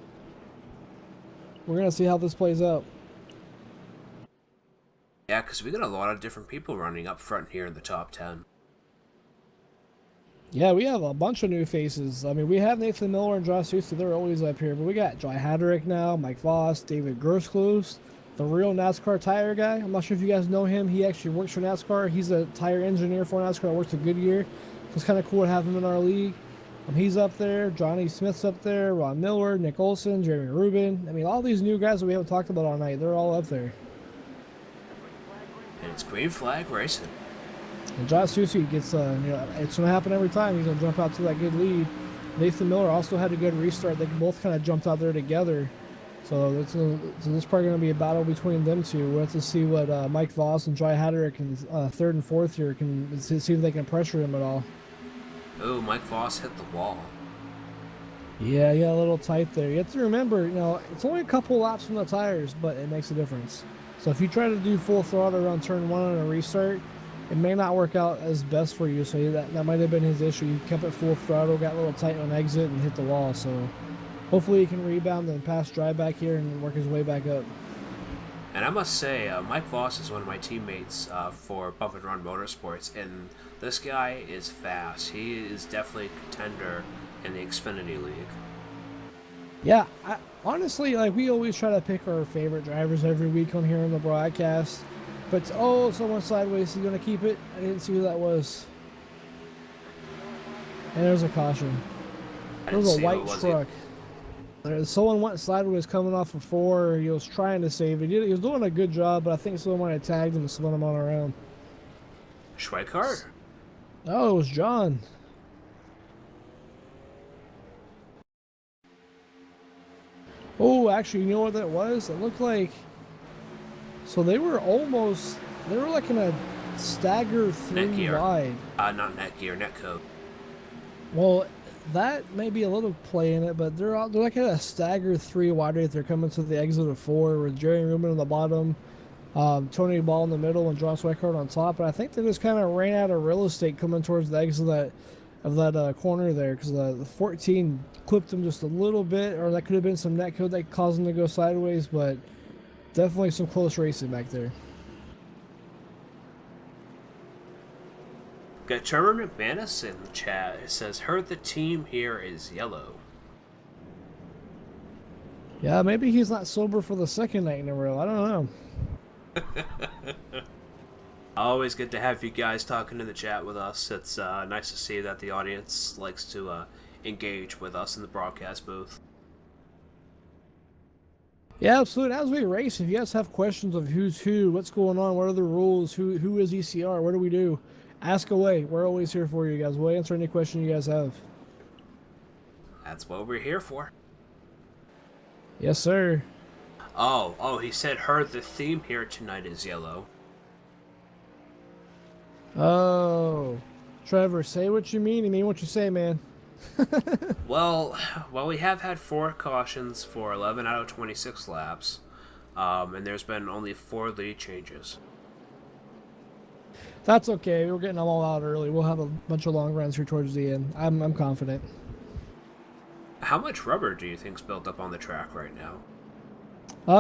We're gonna see how this plays out. Yeah, because we got a lot of different people running up front here in the top 10. Yeah, we have a bunch of new faces. I mean, we have Nathan Miller and Josh Houston. They're always up here. But we got Jai Haderick now, Mike Voss, David Grosskloos, the real NASCAR tire guy. I'm not sure if you guys know him. He actually works for NASCAR. He's a tire engineer for NASCAR. Works at Goodyear. So it's kind of cool to have him in our league. He's up there. Johnny Smith's up there. Ron Miller, Nick Olson, Jeremy Rubin. I mean, all these new guys that we haven't talked about all night, they're all up there. And it's green flag racing. And Josh Susie gets, it's going to happen every time. He's going to jump out to that good lead. Nathan Miller also had a good restart. They both kind of jumped out there together. So this is probably going to be a battle between them two. We'll have to see what Mike Voss and Jai Haderick in 3rd and 4th here can see if they can pressure him at all. Oh, Mike Voss hit the wall. Yeah, a little tight there. You have to remember, it's only a couple laps from the tires, but it makes a difference. So if you try to do full throttle around turn 1 on a restart, it may not work out as best for you. So that might have been his issue. He kept it full throttle, got a little tight on exit, and hit the wall. So hopefully he can rebound and pass dry back here and work his way back up. And I must say, Mike Voss is one of my teammates for Bump and Run Motorsports, and this guy is fast. He is definitely a contender in the Xfinity League. Yeah, honestly, like we always try to pick our favorite drivers every week on here on the broadcast. But someone sideways is gonna keep it. I didn't see who that was. And there's a caution. There was a white truck. Someone went sideways coming off of 4. He was trying to save it. He was doing a good job, but I think someone had tagged him and spun him on around. Schweikart? Oh, it was John. Oh, actually, you know what that was? It looked like... So they were like in a stagger 3 wide. Not Netgear, Netcode. Well, that may be a little play in it, but they're like at a stagger 3 wide right. They're coming to the exit of 4 with Jerry Rubin on the bottom, Tony Ball in the middle, and John Schweikart on top. But I think they just kind of ran out of real estate coming towards the exit of that corner there, because the 14 clipped them just a little bit, or that could have been some netcode that caused them to go sideways, but definitely some close racing back there. Got Trevor McManus in the chat. It says, heard the team here is yellow. Yeah, maybe he's not sober for the second night in a row. I don't know. Always good to have you guys talking in the chat with us. It's nice to see that the audience likes to engage with us in the broadcast booth. Yeah, absolutely. As we race, if you guys have questions of who's who, what's going on, what are the rules, who is ECR, what do we do, ask away. We're always here for you guys. We'll answer any question you guys have. That's what we're here for. Yes, sir. Oh, he said heard the theme here tonight is yellow. Oh. Trevor, say what you mean and mean what you say, man. Well, we have had 4 cautions for 11 out of 26 laps, and there's been only 4 lead changes. That's okay. We're getting them all out early. We'll have a bunch of long runs here towards the end. I'm confident. How much rubber do you think's built up on the track right now?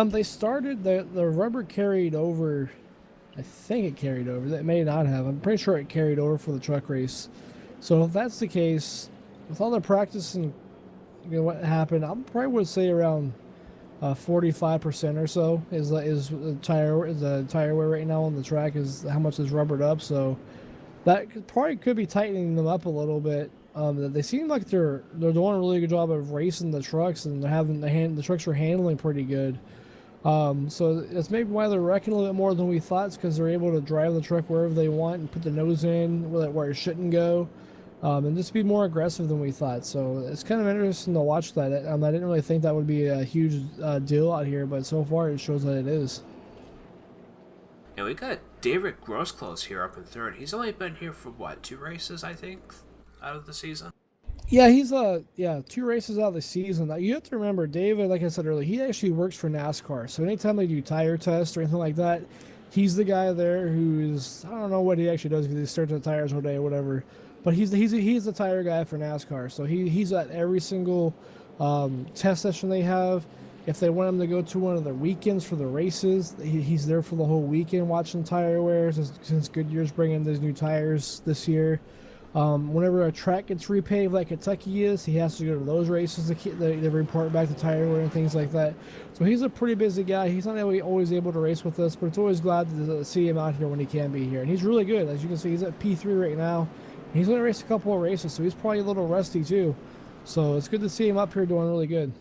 They started the rubber carried over. I think it carried over. That may not have. I'm pretty sure it carried over for the truck race. So if that's the case, with all the practice and what happened, I probably would say around 45% or so is the tire wear right now on the track is how much is rubbered up. So that could be tightening them up a little bit. They seem like they're doing a really good job of racing the trucks, and they're having the trucks are handling pretty good. So that's maybe why they're wrecking a little bit more than we thought. It's because they're able to drive the truck wherever they want and put the nose in where it shouldn't go, and just be more aggressive than we thought. So it's kind of interesting to watch that. I didn't really think that would be a huge deal out here, but so far it shows that it is. And we got David Grossclose here up in 3rd. He's only been here for, 2 races, I think, out of the season? Yeah, he's 2 races out of the season. Now, you have to remember, David, like I said earlier, he actually works for NASCAR. So anytime they do tire tests or anything like that, he's the guy there who's, I don't know what he actually does because he starts the tires all day or whatever. But he's the tire guy for NASCAR. So he's at every single test session they have. If they want him to go to one of the weekends for the races, he's there for the whole weekend watching tire wear since Goodyear's bringing those new tires this year. Whenever a track gets repaved like Kentucky is, he has to go to those races to report back the tire wear and things like that. So he's a pretty busy guy. He's not always able to race with us, but it's always glad to see him out here when he can be here. And he's really good. As you can see, he's at P3 right now. He's going to race a couple of races, so he's probably a little rusty too. So it's good to see him up here doing really good.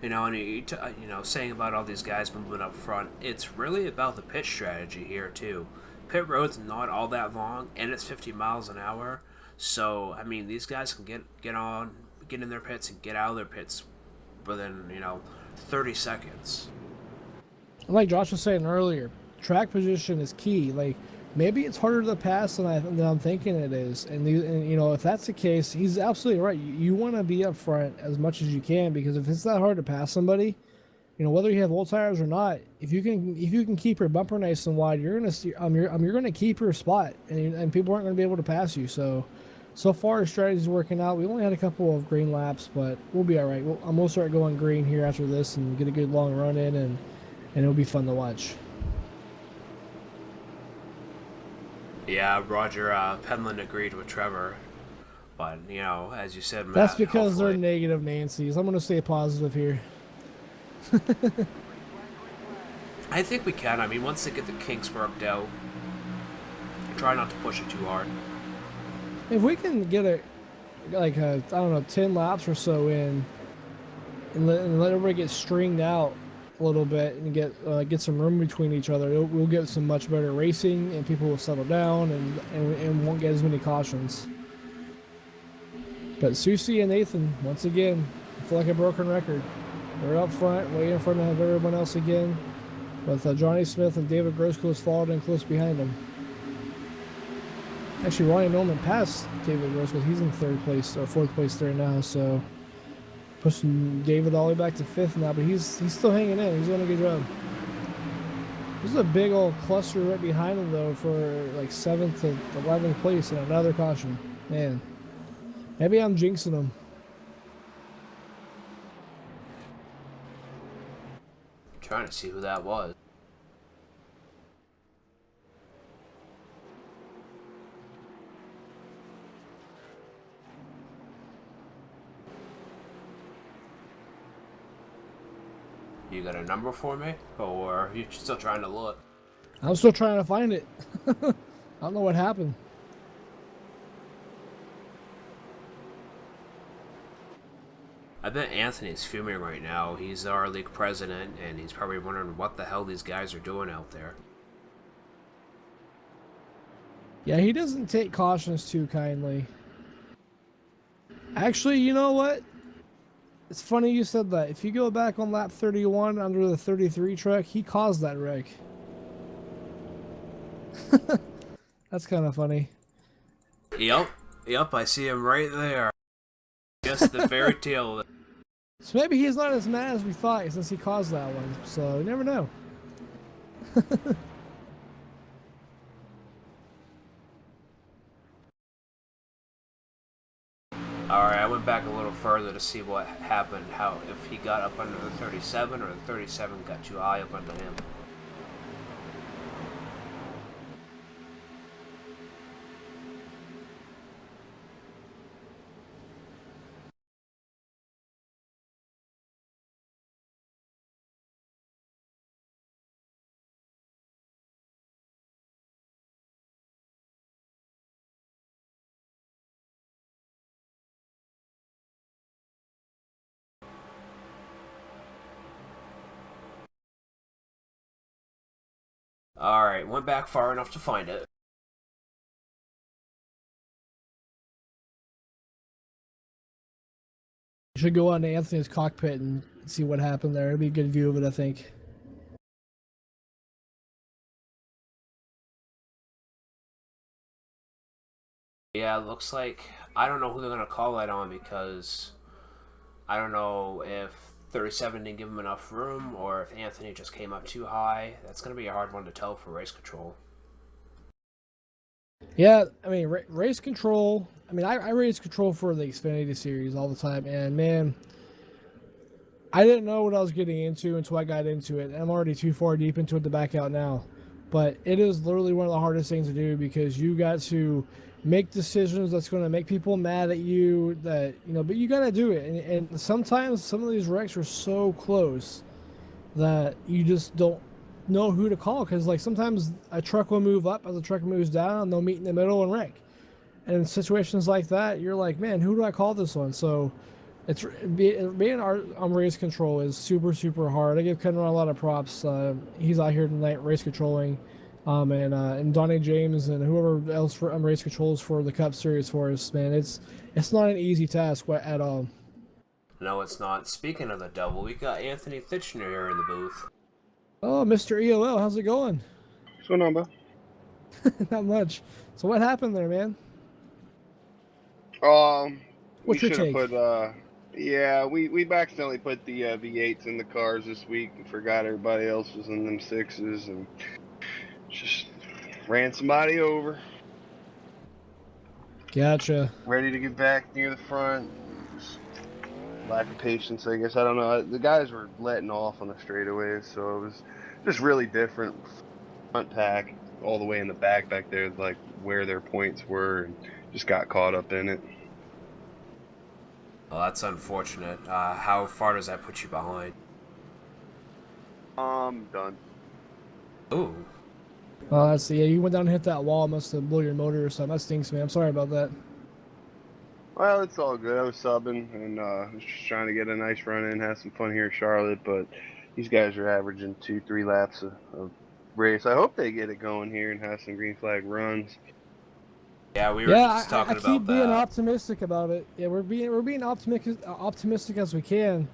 You know, and saying about all these guys moving up front, it's really about the pit strategy here too. Pit road's not all that long, and it's 50 miles an hour. So, I mean, these guys can get in their pits and get out of their pits within, 30 seconds. Like Josh was saying earlier, track position is key. Like, maybe it's harder to pass than I'm thinking it is. And if that's the case, he's absolutely right. You want to be up front as much as you can, because if it's that hard to pass somebody, whether you have old tires or not, if you can keep your bumper nice and wide, you're gonna keep your spot, and people aren't gonna be able to pass you. So far, our strategy's working out. We only had a couple of green laps, but we'll be all right. I'm gonna start going green here after this and get a good long run in, and it'll be fun to watch. Yeah, Roger Penland agreed with Trevor, but as you said, Matt, That's because hopefully... they're negative Nancy's. I'm gonna stay positive here. I think we can. I mean, once they get the kinks worked out, try not to push it too hard. If we can get I don't know, 10 laps or so in, and let everybody get stringed out a little bit and get some room between each other, we'll get some much better racing, and people will settle down and won't get as many cautions. But Susie and Nathan, once again, I feel like a broken record. They're up front, way in front of everyone else again, with Johnny Smith and David Grosclose followed in close behind them. Actually, Ronnie Norman passed David Grosclose. He's in third place or fourth place there now, so pushing David all the way back to fifth now, but he's still hanging in. He's doing a good job. There's a big old cluster right behind him though for like 7th to 11th place and another caution. Man, maybe I'm jinxing him. Trying to see who that was. You got a number for me? Or are you still trying to look? I'm still trying to find it. I don't know what happened. I bet Anthony's fuming right now. He's our league president, and he's probably wondering what the hell these guys are doing out there. Yeah, he doesn't take cautions too kindly. Actually, you know what? It's funny you said that. If you go back on lap 31 under the 33 truck, he caused that wreck. That's kind of funny. Yep, I see him right there. Just the fairy tale. So maybe he's not as mad as we thought since he caused that one. So you never know. Alright, I went back a little further to see what happened, if he got up under the 37 or the 37 got too high up under him. Alright, went back far enough to find it. You should go on to Anthony's cockpit and see what happened there. It'd be a good view of it, I think. Yeah, it looks like... I don't know who they're going to call that on because... I don't know if 37 didn't give him enough room or if Anthony just came up too high. That's going to be a hard one to tell for race control. Yeah, I mean, race control. I mean, I race control for the Xfinity series all the time, and man, I didn't know what I was getting into until I got into it. I'm already too far deep into it to back out now. But it is literally one of the hardest things to do because you got to make decisions that's going to make people mad at you. But you got to do it. And sometimes some of these wrecks are so close that you just don't know who to call because, like, sometimes a truck will move up as a truck moves down, and they'll meet in the middle and wreck. And in situations like that, you're like, man, who do I call this one? So being on race control is super, super hard. I give Kenron a lot of props. He's out here tonight race controlling, and Donnie James and whoever else for race controls for the Cup Series for us. Man, it's not an easy task at all. No, it's not. Speaking of the devil, we got Anthony Thitchner here in the booth. Oh, Mr. EOL, how's it going? What's going on, bro? Not much. So what happened there, man? We What's your should have take? put Yeah, we accidentally put the V8s in the cars this week and forgot everybody else was in them sixes and just ran somebody over. Gotcha. Ready to get back near the front. Just lack of patience, I guess. I don't know. The guys were letting off on the straightaways, so it was just really different. Front pack all the way in the back there, like where their points were, and just got caught up in it. Well, that's unfortunate. How far does that put you behind? Done. Ooh. Oh, that's yeah. You went down and hit that wall. Must have blew your motor or something. That stinks, man. I'm sorry about that. Well, it's all good. I was subbing and was just trying to get a nice run in, have some fun here in Charlotte. But these guys are averaging 2-3 laps of race. I hope they get it going here and have some green flag runs. Yeah, we were Yeah, just I talking keep about being that. optimistic about it. Yeah, we're being optimistic as we can,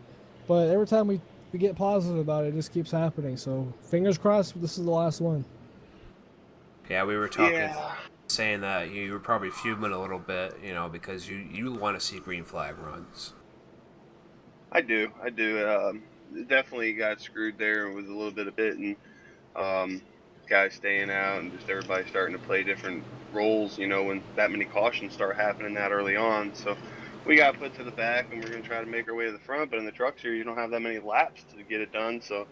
but every time we get positive about it, it just keeps happening. So fingers crossed, this is the last one. Yeah, we were talking, Yeah, saying that you were probably fuming a little bit, because you want to see green flag runs. I do. I do. Definitely got screwed there with a little bit of it, and um, guys staying out and just everybody starting to play different roles, when that many cautions start happening that early on. So we got put to the back and we're going to try to make our way to the front. But in the trucks here, you don't have that many laps to get it done. So,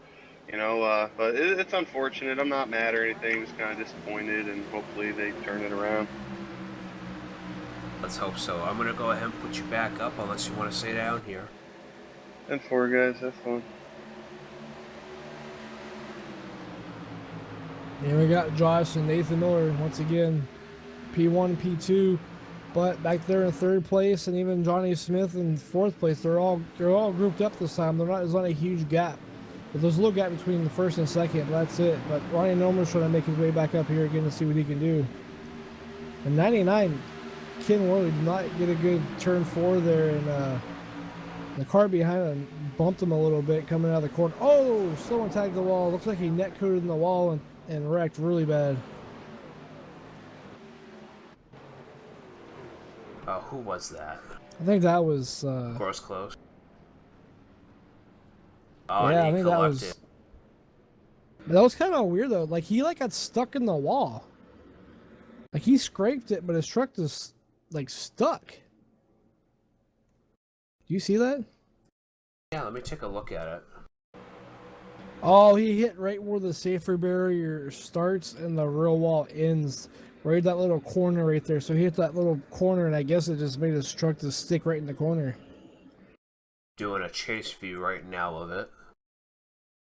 but it's unfortunate. I'm not mad or anything, just kind of disappointed, and hopefully they turn it around. Let's hope so. I'm going to go ahead and put you back up unless you want to stay down here. And 4 guys, have fun. And we got Josh and Nathan Miller once again, P1, P2, but back there in third place, and even Johnny Smith in fourth place. They're all grouped up this time. There's not a huge gap. But there's a little gap between the first and second, but that's it. But Ronnie Nomer's trying to make his way back up here again to see what he can do. And 99, Ken Worley did not get a good turn 4 there, and the car behind him bumped him a little bit coming out of the corner. Oh, someone tagged the wall. Looks like he net coated in the wall and wrecked really bad. Who was that? I think that was. Course closed. Oh, Yeah, I and he think that collected. was. That was kind of weird though. Like he got stuck in the wall. Like he scraped it, but his truck just like stuck. Do you see that? Yeah, let me take a look at it. Oh, he hit right where the safety barrier starts and the real wall ends. Right that little corner right there. So he hit that little corner, and I guess it just made his truck to stick right in the corner. Doing a chase view right now of it.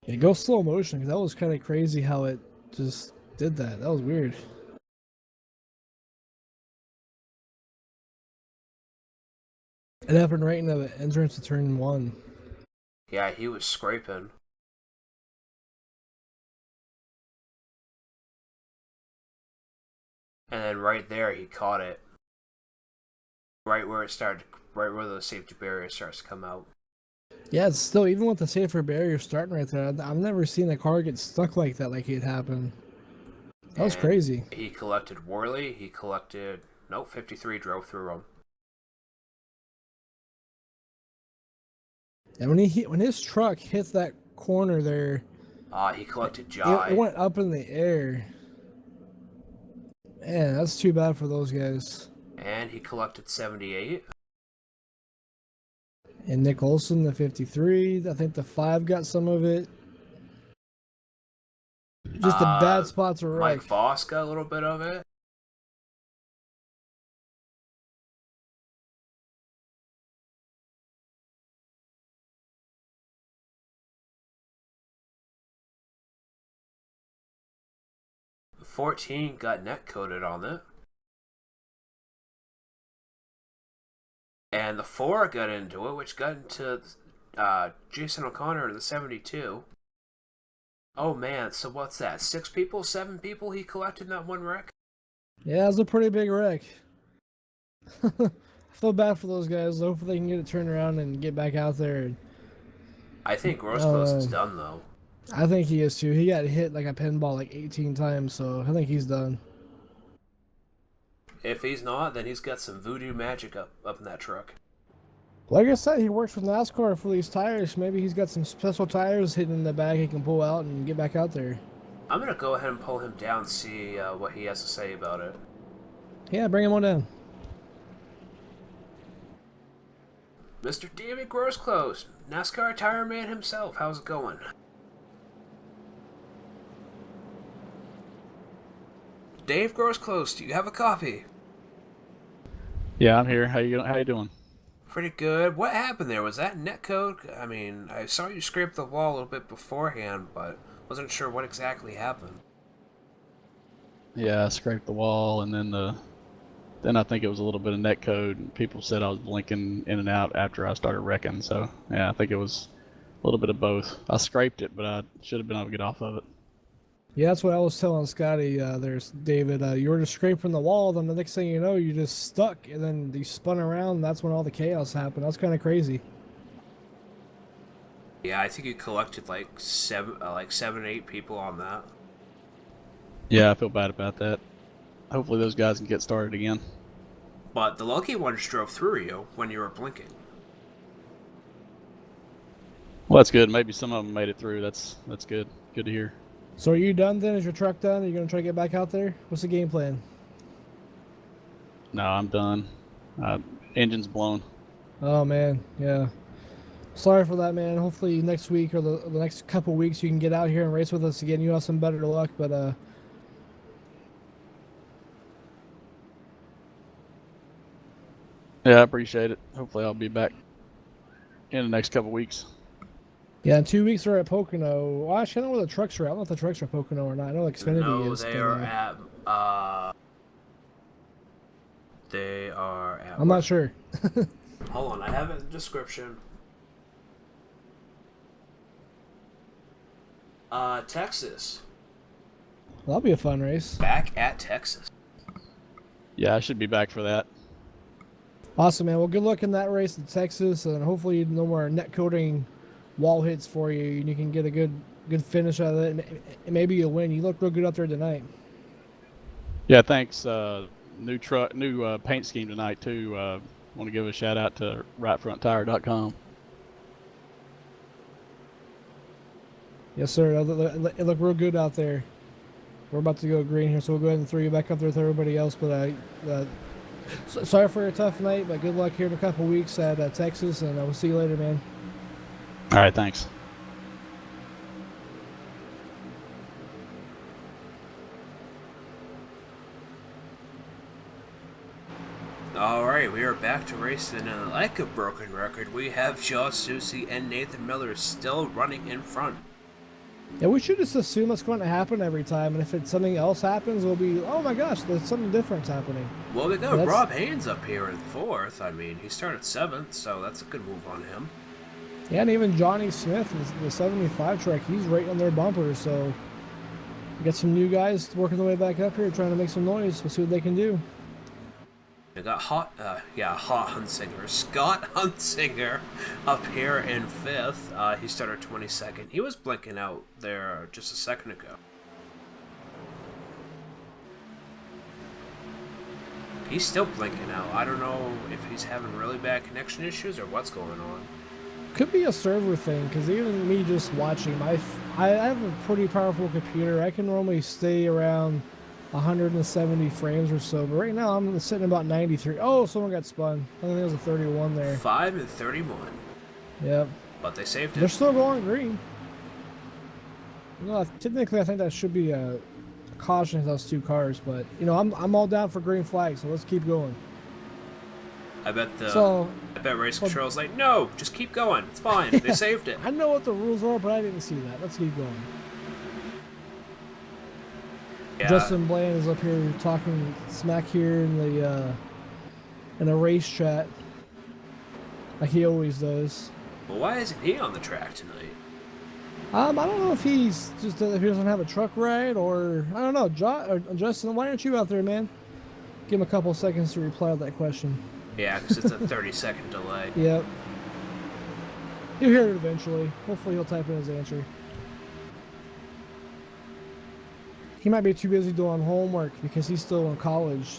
Yeah, go slow motion, because that was kind of crazy how it just did that. That was weird. It happened right in the entrance to turn 1. Yeah, he was scraping. And then right there, he caught it. Right where it started, right where the safety barrier starts to come out. Yeah, it's still, even with the safer barrier starting right there, I've never seen a car get stuck like that, like it happened. That was crazy. He collected Worley. He collected 53 drove through him. And when his truck hit that corner there, He collected Jai. it went up in the air. Man, that's too bad for those guys. And he collected 78. And Nick Olson, the 53. I think the 5 got some of it. Just a bad spot to wreck. Mike Voss got a little bit of it. The 14 got net coated on it. And the 4 got into it, which got into Jason O'Connor, the 72. Oh man, so what's that? 6 people, 7 people he collected in that one wreck? Yeah, it was a pretty big wreck. I feel bad for those guys. Hopefully they can get it turned around and get back out there. I think Grosclose is done though. I think he is too. He got hit like a pinball like 18 times, so I think he's done. If he's not, then he's got some voodoo magic up in that truck. Like I said, he works with NASCAR for these tires. Maybe he's got some special tires hidden in the bag he can pull out and get back out there. I'm going to go ahead and pull him down and see what he has to say about it. Yeah, bring him on down. Mr. David Grosclose, NASCAR tire man himself. How's it going? Dave Grosclose, do you have a copy? Yeah, I'm here. How you doing? Pretty good. What happened there? Was that netcode? I mean, I saw you scrape the wall a little bit beforehand, but wasn't sure what exactly happened. Yeah, I scraped the wall, and then I think it was a little bit of netcode. And people said I was blinking in and out after I started wrecking. So yeah, I think it was a little bit of both. I scraped it, but I should have been able to get off of it. Yeah, that's what I was telling Scotty. There's David. You were just scraping the wall, then the next thing you know, you just stuck, and then you spun around. And that's when all the chaos happened. That's kind of crazy. Yeah, I think you collected like 7, 8 people on that. Yeah, I feel bad about that. Hopefully those guys can get started again. But the lucky ones drove through you when you were blinking. Well, that's good. Maybe some of them made it through. That's good. Good to hear. So are you done then? Is your truck done? Are you going to try to get back out there? What's the game plan? No, I'm done. Engine's blown. Oh, man. Yeah. Sorry for that, man. Hopefully next week or the next couple weeks you can get out here and race with us again. You have some better luck, but Yeah, I appreciate it. Hopefully I'll be back in the next couple weeks. yeah, in 2 weeks we're at Pocono. Well, actually, I don't know where the trucks are. I don't know if the trucks are Pocono or not. I know Xfinity is. They are at. They are at. I'm not sure. Hold on, I have it in the description. Texas. Well, that'll be a fun race. Back at Texas. Yeah, I should be back for that. Awesome, man. Well, good luck in that race in Texas, and hopefully no more net coating wall hits for you, and you can get a good finish out of it, and maybe you'll win. You look real good out there tonight. Yeah, thanks. New paint scheme tonight too. Want to give a shout out to rightfronttire.com. Yes, sir. It looked real good out there. We're about to go green here, so we'll go ahead and throw you back up there with everybody else. But sorry for your tough night, but good luck here in a couple weeks at Texas, and I will see you later, man. All right, thanks. Alright, we are back to racing, and like a broken record, we have Joe Susie and Nathan Miller still running in front. Yeah, we should just assume that's going to happen every time, and if something else happens, we'll be, oh my gosh, there's something different happening. Well, we got Rob Haynes up here in 4th. I mean, he started 7th, so that's a good move on him. Yeah, and even Johnny Smith, the 75 truck, he's right on their bumpers, so we got some new guys working their way back up here trying to make some noise. We'll see what they can do. We got Hot Huntsinger, Scott Huntsinger up here in 5th. He started 22nd. He was blinking out there just a second ago. He's still blinking out. I don't know if he's having really bad connection issues or what's going on. Could be a server thing, because even me just watching, I have a pretty powerful computer. I can normally stay around 170 frames or so, but right now I'm sitting about 93. Oh, someone got spun. I think it was a 31 there. 5 and 31. Yep. But they saved it. They're still going green. No, technically I think that should be a caution to those two cars, but you know, I'm all down for green flag, so let's keep going. I bet race control's like, no, just keep going. It's fine. They saved it. I know what the rules are, but I didn't see that. Let's keep going. Yeah. Justin Bland is up here talking smack here in the race chat, like he always does. Well, why isn't he on the track tonight? I don't know if he's just if he doesn't have a truck ride, or I don't know. Justin, why aren't you out there, man? Give him a couple seconds to reply to that question. Yeah, because it's a 30-second delay. Yep. You'll hear it eventually. Hopefully he'll type in his answer. He might be too busy doing homework because he's still in college.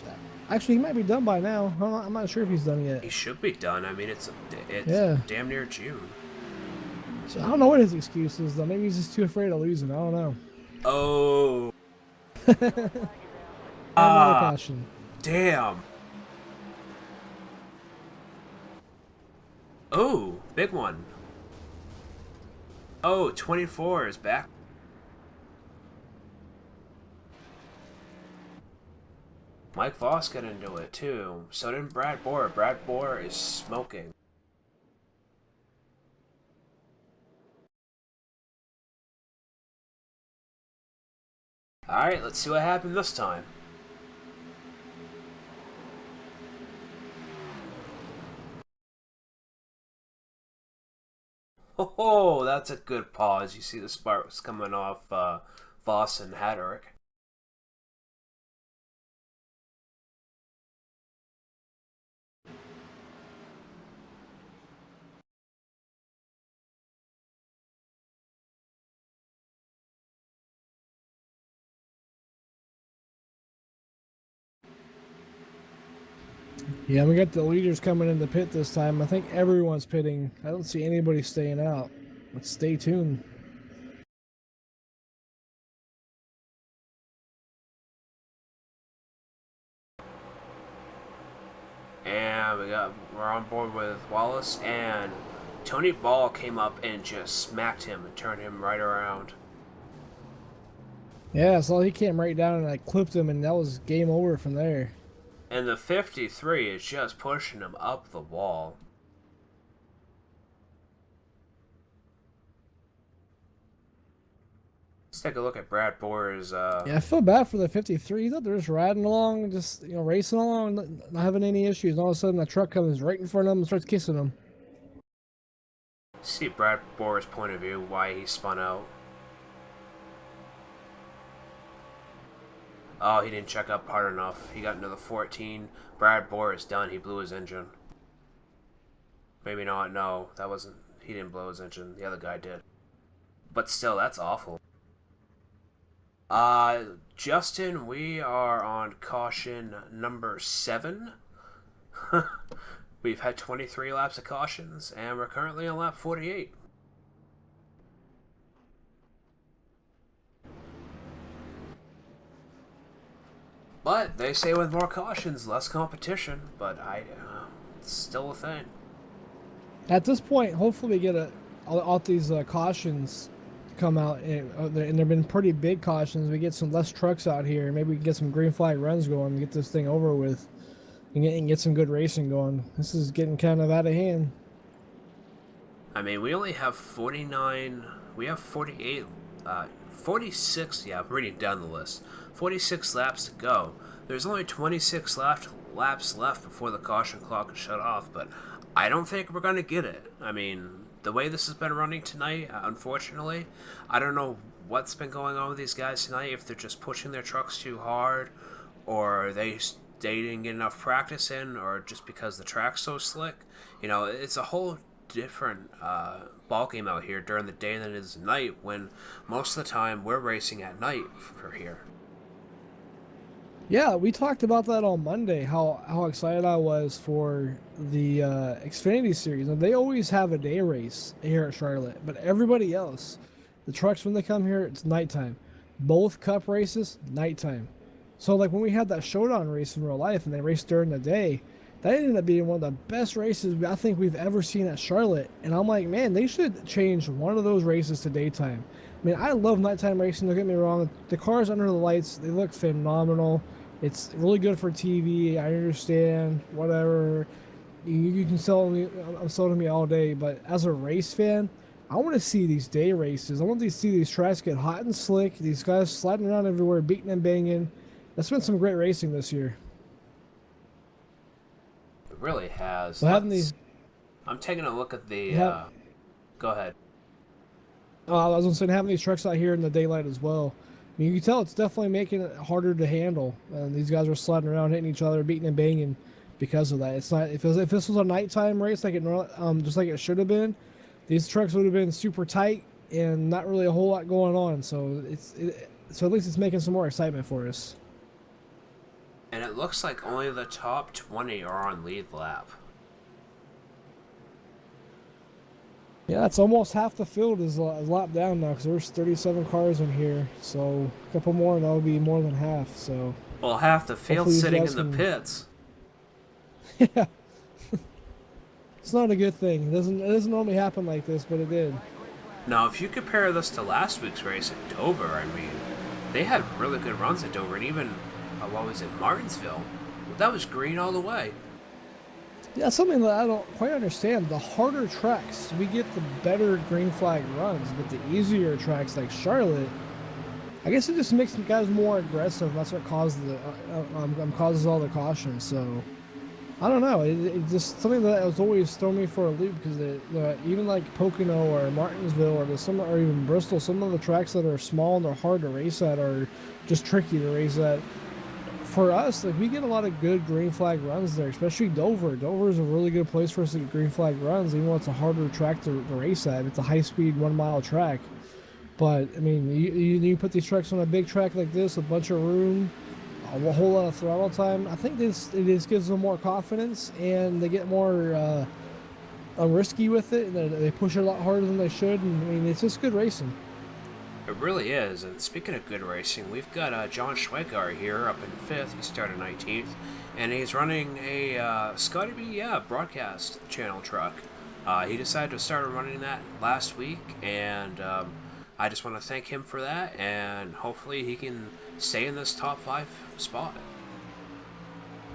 Actually, he might be done by now. I'm not sure if he's done yet. He should be done. I mean, it's Yeah. damn near June. So I don't know what his excuse is, though. Maybe he's just too afraid of losing. I don't know. Oh. Another caution. Damn. Oh, big one. Oh, 24 is back. Mike Voss got into it too. So did Brad Bohr. Brad Bohr is smoking. Alright, let's see what happened this time. Oh, that's a good pause. You see the sparks coming off Voss and Hatterick. Yeah, we got the leaders coming in the pit this time. I think everyone's pitting. I don't see anybody staying out. Let's stay tuned. And we're on board with Wallace, and Tony Ball came up and just smacked him and turned him right around. Yeah, so he came right down and I clipped him, and that was game over from there. And the 53 is just pushing him up the wall. Let's take a look at Brad Bohr's. Yeah, I feel bad for the 53. They're just riding along, just racing along, not having any issues. And all of a sudden, a truck comes right in front of them and starts kissing them. See Brad Bohr's point of view, why he spun out. Oh, he didn't check up hard enough. He got into the 14. Brad Bohr is done. He blew his engine. Maybe not. No, that wasn't. He didn't blow his engine. The other guy did. But still, that's awful. Justin, we are on caution number 7. We've had 23 laps of cautions, and we're currently on lap 48. But they say with more cautions, less competition. But it's still a thing. At this point, hopefully we get all these cautions come out, and there've been pretty big cautions. We get some less trucks out here. Maybe we can get some green flag runs going and get this thing over with, and get some good racing going. This is getting kind of out of hand. I mean, we only have 49. We have 48. 46. Yeah, I'm reading down the list. 46 laps to go. There's only 26 laps left before the caution clock is shut off, but I don't think we're going to get it. I mean, the way this has been running tonight, unfortunately, I don't know what's been going on with these guys tonight, if they're just pushing their trucks too hard, or they didn't get enough practice in, or just because the track's so slick. It's a whole different ball game out here during the day than it is at night, when most of the time we're racing at night for here. Yeah, we talked about that on Monday, how excited I was for the Xfinity Series. And they always have a day race here at Charlotte, but everybody else, the trucks, when they come here, it's nighttime. Both Cup races, nighttime. So like when we had that showdown race in real life and they raced during the day, that ended up being one of the best races I think we've ever seen at Charlotte. And I'm like, man, they should change one of those races to daytime. I mean, I love nighttime racing, don't get me wrong. The cars under the lights, they look phenomenal. It's really good for TV. I understand, whatever. You can sell to me all day, but as a race fan, I want to see these day races. I want to see these tracks get hot and slick. These guys sliding around everywhere, beating and banging. That's been some great racing this year. It really has. So having these, I'm taking a look at the. Go ahead. I was going to say, having these trucks out here in the daylight as well. I mean, you can tell it's definitely making it harder to handle. These guys are sliding around, hitting each other, beating and banging because of that. It's not if this was a nighttime race like just like it should have been, these trucks would have been super tight and not really a whole lot going on. So so at least it's making some more excitement for us. And it looks like only the top 20 are on lead lap. Yeah, that's almost half the field is lapped down now because there's 37 cars in here. So a couple more and that'll be more than half. So Well, half the field's sitting in the pits. Yeah. It's not a good thing. It doesn't normally happen like this, but it did. Now, if you compare this to last week's race at Dover, I mean, they had really good runs at Dover, and even, what was it, Martinsville? That was green all the way. Yeah, something that I don't quite understand. The harder tracks, we get the better green flag runs, but the easier tracks like Charlotte, I guess it just makes the guys more aggressive. That's what causes all the caution. So I don't know. It's just something that has always thrown me for a loop because even like Pocono or Martinsville or even Bristol, some of the tracks that are small and they're hard to race at are just tricky to race at. For us, like we get a lot of good green flag runs there, especially Dover. Dover is a really good place for us to get green flag runs, even though it's a harder track to race at. It's a high-speed 1 mile track. But I mean, you put these trucks on a big track like this, a bunch of room, a whole lot of throttle time. I think it just gives them more confidence, and they get more risky with it, and they push it a lot harder than they should. And I mean, it's just good racing. It really is. And speaking of good racing, we've got John Schweikart here up in 5th. He started 19th, and he's running a Scotty B broadcast channel truck. He decided to start running that last week, and I just want to thank him for that, and hopefully he can stay in this top 5 spot.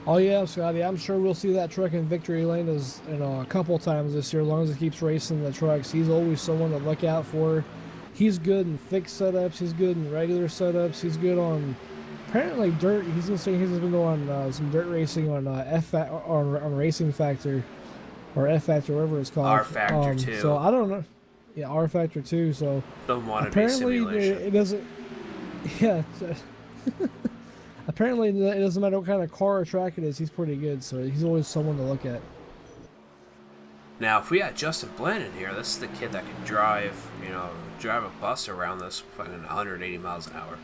Oh yeah, Scotty, I'm sure we'll see that truck in victory lane a couple times this year, as long as he keeps racing the trucks. He's always someone to look out for. He's good in fixed setups. He's good in regular setups. He's good on apparently dirt. He's been doing some dirt racing on on Racing Factor or F Factor, whatever it's called. R Factor 2. So I don't know. Yeah, R Factor 2. So apparently it doesn't. Yeah. Apparently it doesn't matter what kind of car or track it is. He's pretty good. So he's always someone to look at. Now, if we had Justin Bland in here, this is the kid that can drive a bus around this fucking 180 miles an hour.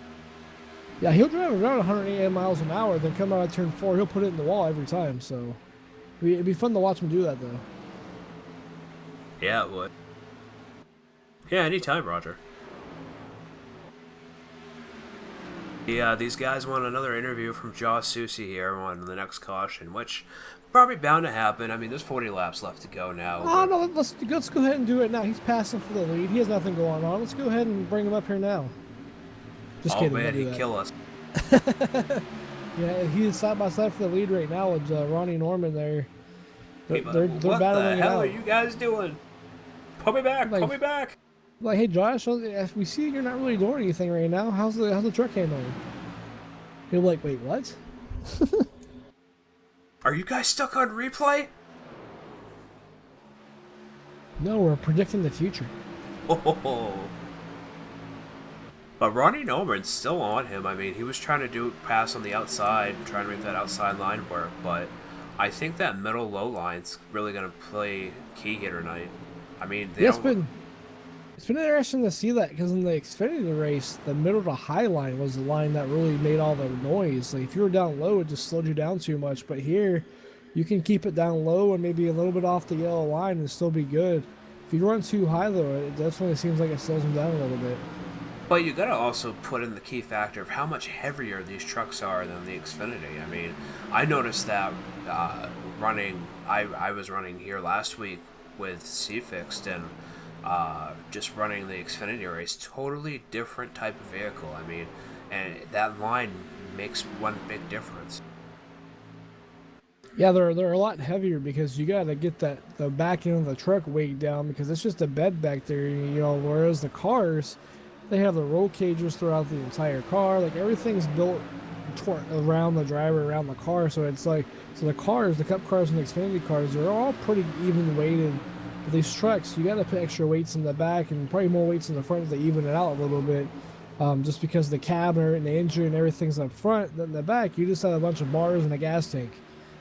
Yeah, he'll drive around 180 miles an hour, then come out of turn 4, he'll put it in the wall every time, so it'd be fun to watch him do that, though. Yeah, it would. Yeah, anytime, Roger. Yeah, these guys want another interview from Josh Susie here on the next caution, which probably bound to happen. I mean, there's 40 laps left to go now. Oh, no, let's go ahead and do it now. He's passing for the lead. He has nothing going on. Let's go ahead and bring him up here now. Just kidding. Oh, man, he'd kill us. Yeah, he is side by side for the lead right now with Ronnie Norman there. They're battling it out. What the hell are you guys doing? Pull me back! Pull me back! Like, hey, Josh, if we see you're not really doing anything right now, how's the truck handling? You're like, wait, what? Are you guys stuck on replay? No, we're predicting the future. Oh. But Ronnie Norman's still on him. I mean, he was trying to pass on the outside, trying to make that outside line work, but I think that middle low line's really going to play key here tonight. I mean, it's been interesting to see that, because in the Xfinity race, the middle to high line was the line that really made all the noise. Like, if you were down low, it just slowed you down too much. But here, you can keep it down low and maybe a little bit off the yellow line and still be good. If you run too high, though, it definitely seems like it slows them down a little bit. But you got to also put in the key factor of how much heavier these trucks are than the Xfinity. I mean, I noticed that I was running here last week with C-Fixed, and just running the Xfinity race, totally different type of vehicle. I mean, and that line makes one big difference. Yeah, they're a lot heavier because you got to get the back end of the truck weight down, because it's just a bed back there, whereas the cars, they have the roll cages throughout the entire car. Like, everything's built around the driver, around the car, so it's like, so the cars, the Cup cars and the Xfinity cars, they're all pretty even weighted. With these trucks, you got to put extra weights in the back and probably more weights in the front to even it out a little bit, just because the cab and the engine and everything's up front. Then in the back, you just have a bunch of bars and a gas tank,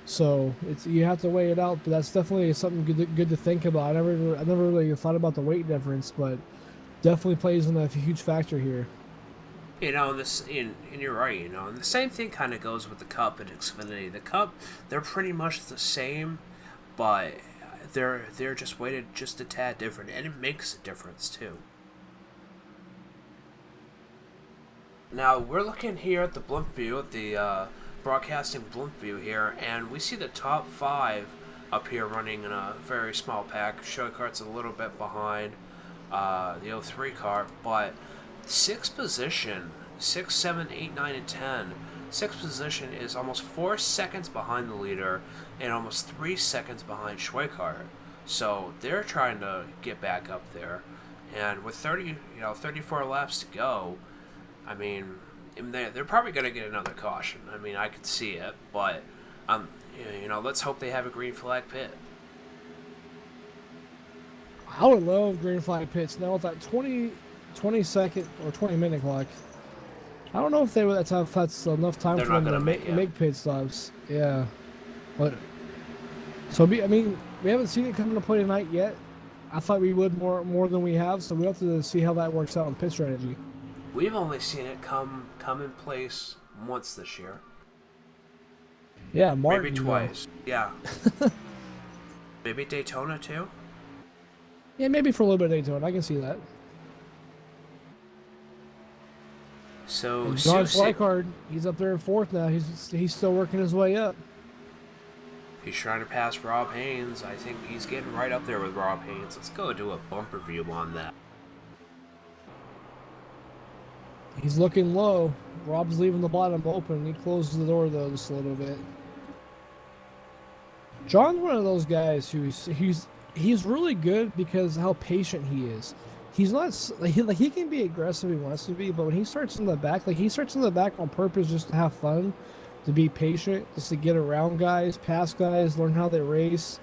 so you have to weigh it out. But that's definitely something good to think about. I never really thought about the weight difference, but definitely plays in a huge factor here. And you're right. And the same thing kind of goes with the Cup and Xfinity. The Cup, they're pretty much the same, but they're just weighted just a tad different, and it makes a difference too. Now we're looking here at the blimp view, at the broadcasting blimp view here, and we see the top 5 up here running in a very small pack. Show cart's a little bit behind the 03 car, but 6th position, 6, 7, 8, 9, and 10. 6th position is almost 4 seconds behind the leader and almost 3 seconds behind Schweikart. So they're trying to get back up there, and with 34 laps to go, I mean, they're probably going to get another caution. I mean, I could see it, but let's hope they have a green flag pit. I would love green flag pits now with that 20-second or 20-minute clock. I don't know if that's enough time They're for not them to gonna make pit stops. Yeah, but we haven't seen it come into play tonight yet. I thought we would more than we have, so we have to see how that works out with pit strategy. We've only seen it come in place once this year. Yeah, Martin. Maybe twice. Yeah. Maybe Daytona too. Yeah, maybe for a little bit of Daytona. I can see that. So John Schweikart, he's up there in 4th now. He's still working his way up. He's trying to pass Rob Haynes. I think he's getting right up there with Rob Haynes. Let's go do a bumper view on that. He's looking low. Rob's leaving the bottom open. He closes the door though just a little bit. John's one of those guys who he's really good because how patient he is. He's not he can be aggressive if he wants to be, but when he starts in the back, he starts in the back on purpose just to have fun, to be patient, just to get around guys, pass guys, learn how they race.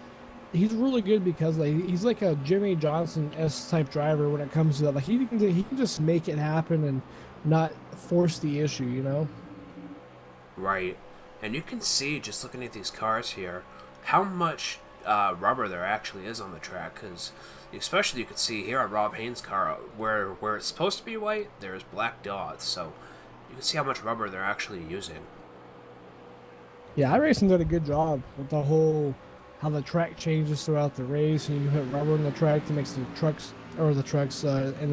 He's really good because he's like a Jimmy Johnson-esque type driver when it comes to that. He can just make it happen and not force the issue, Right. And you can see, just looking at these cars here, how much rubber there actually is on the track, because especially you can see here on Rob Haynes' car, where it's supposed to be white, there's black dots, so you can see how much rubber they're actually using. Yeah, iRacing did a good job with the whole how the track changes throughout the race, and you put rubber in the track that makes the trucks and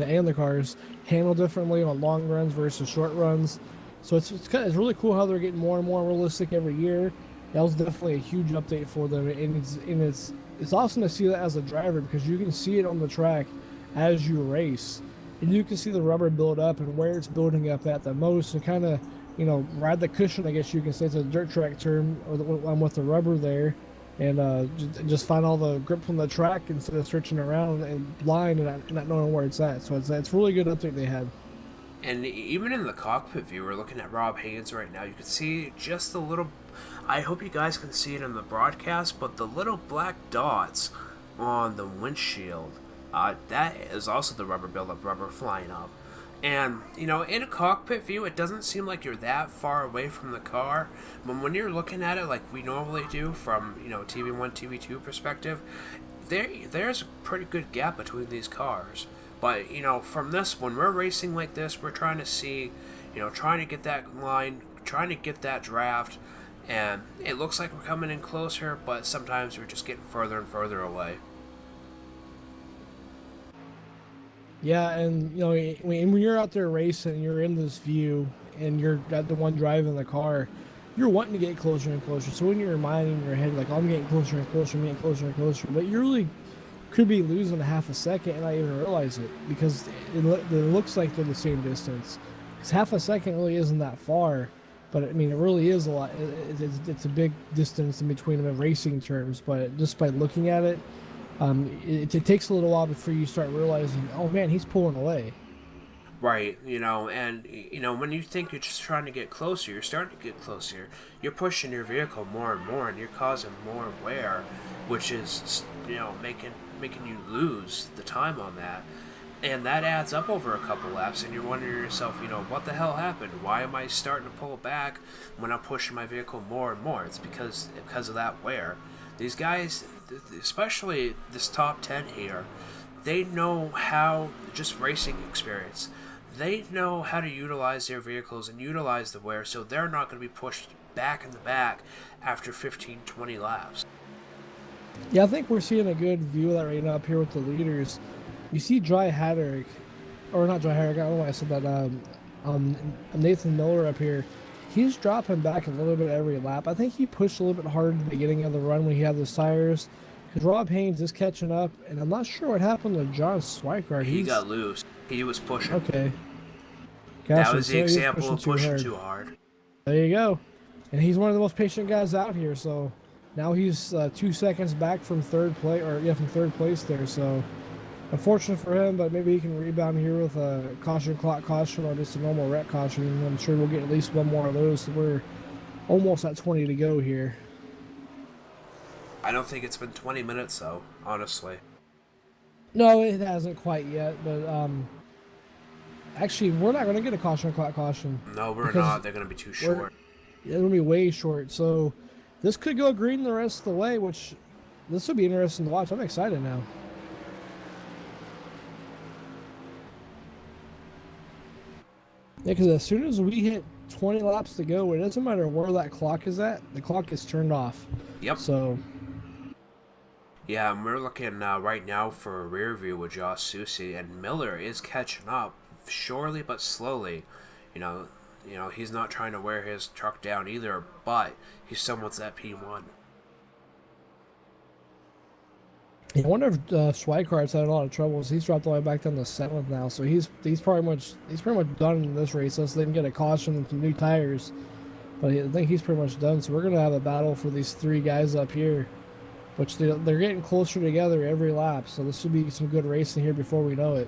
the cars handle differently on long runs versus short runs. So it's really cool how they're getting more and more realistic every year. That was definitely a huge update for them, and it's awesome to see that as a driver because you can see it on the track as you race, and you can see the rubber build up and where it's building up at the most, and kind of ride the cushion. I guess you can say it's a dirt track term, with the rubber there, and just find all the grip from the track instead of searching around and blind and not knowing where it's at. So it's really good update they had. And even in the cockpit view, we're looking at Rob Haynes right now. You can see just a little. I hope you guys can see it in the broadcast, but the little black dots on the windshield, that is also the rubber buildup, rubber flying up. And, in a cockpit view, it doesn't seem like you're that far away from the car. But when you're looking at it like we normally do from, TV1, TV2 perspective, there's a pretty good gap between these cars. But, from this, when we're racing like this, we're trying to see, trying to get that line, trying to get that draft. And it looks like we're coming in closer, but sometimes we're just getting further and further away. Yeah, and when you're out there racing, you're in this view, and you're the one driving the car, you're wanting to get closer and closer. So in your mind, in your head, like, I'm getting closer and closer, I'm getting closer and closer, but you really could be losing a half a second and not even realize it because it looks like they're the same distance. Because half a second really isn't that far, but it really is a lot. It's a big distance in between them in racing terms, but just by looking at it, it takes a little while before you start realizing, oh man, he's pulling away. Right, and when you think you're just trying to get closer, you're starting to get closer. You're pushing your vehicle more and more, and you're causing more wear, which is, making you lose the time on that. And that adds up over a couple laps, and you're wondering to yourself, what the hell happened? Why am I starting to pull back when I'm pushing my vehicle more and more? It's because of that wear. These guys, especially this top 10 here, they know how, just racing experience, they know how to utilize their vehicles and utilize the wear, so they're not going to be pushed back in the back after 15, 20 laps. Yeah, I think we're seeing a good view of that right now up here with the leaders. You see Dry Haddock, or not Dry Haddock, I don't know why I said that, Nathan Miller up here. He's dropping back a little bit every lap. I think he pushed a little bit hard at the beginning of the run when he had those tires. Because Rob Haynes is catching up, and I'm not sure what happened to John Swikart. He got loose. He was pushing. Okay. That was the example of pushing too hard. There you go. And he's one of the most patient guys out here, so now he's 2 seconds back from third place there. So unfortunate for him, but maybe he can rebound here with a caution, clock caution, or just a normal wreck caution. I'm sure we'll get at least one more of those. So we're almost at 20 to go here. I don't think it's been 20 minutes, though, honestly. No, it hasn't quite yet, but actually, we're not going to get a caution, clock caution. No, we're not. They're going to be too short. They're going to be way short. So this could go green the rest of the way, which this would be interesting to watch. I'm excited now. Yeah, because as soon as we hit 20 laps to go, it doesn't matter where that clock is at. The clock is turned off. Yep. So... yeah, and we're looking right now for a rear view with Josh Susie, and Miller is catching up, surely but slowly. You know, he's not trying to wear his truck down either, but he still wants that P1. I wonder if Schweikart's had a lot of troubles. He's dropped all the way back down to 7th now, so he's pretty much done in this race. Unless they can get a caution and some new tires, but I think he's pretty much done. So we're gonna have a battle for these 3 guys up here, which they're getting closer together every lap. So this should be some good racing here before we know it.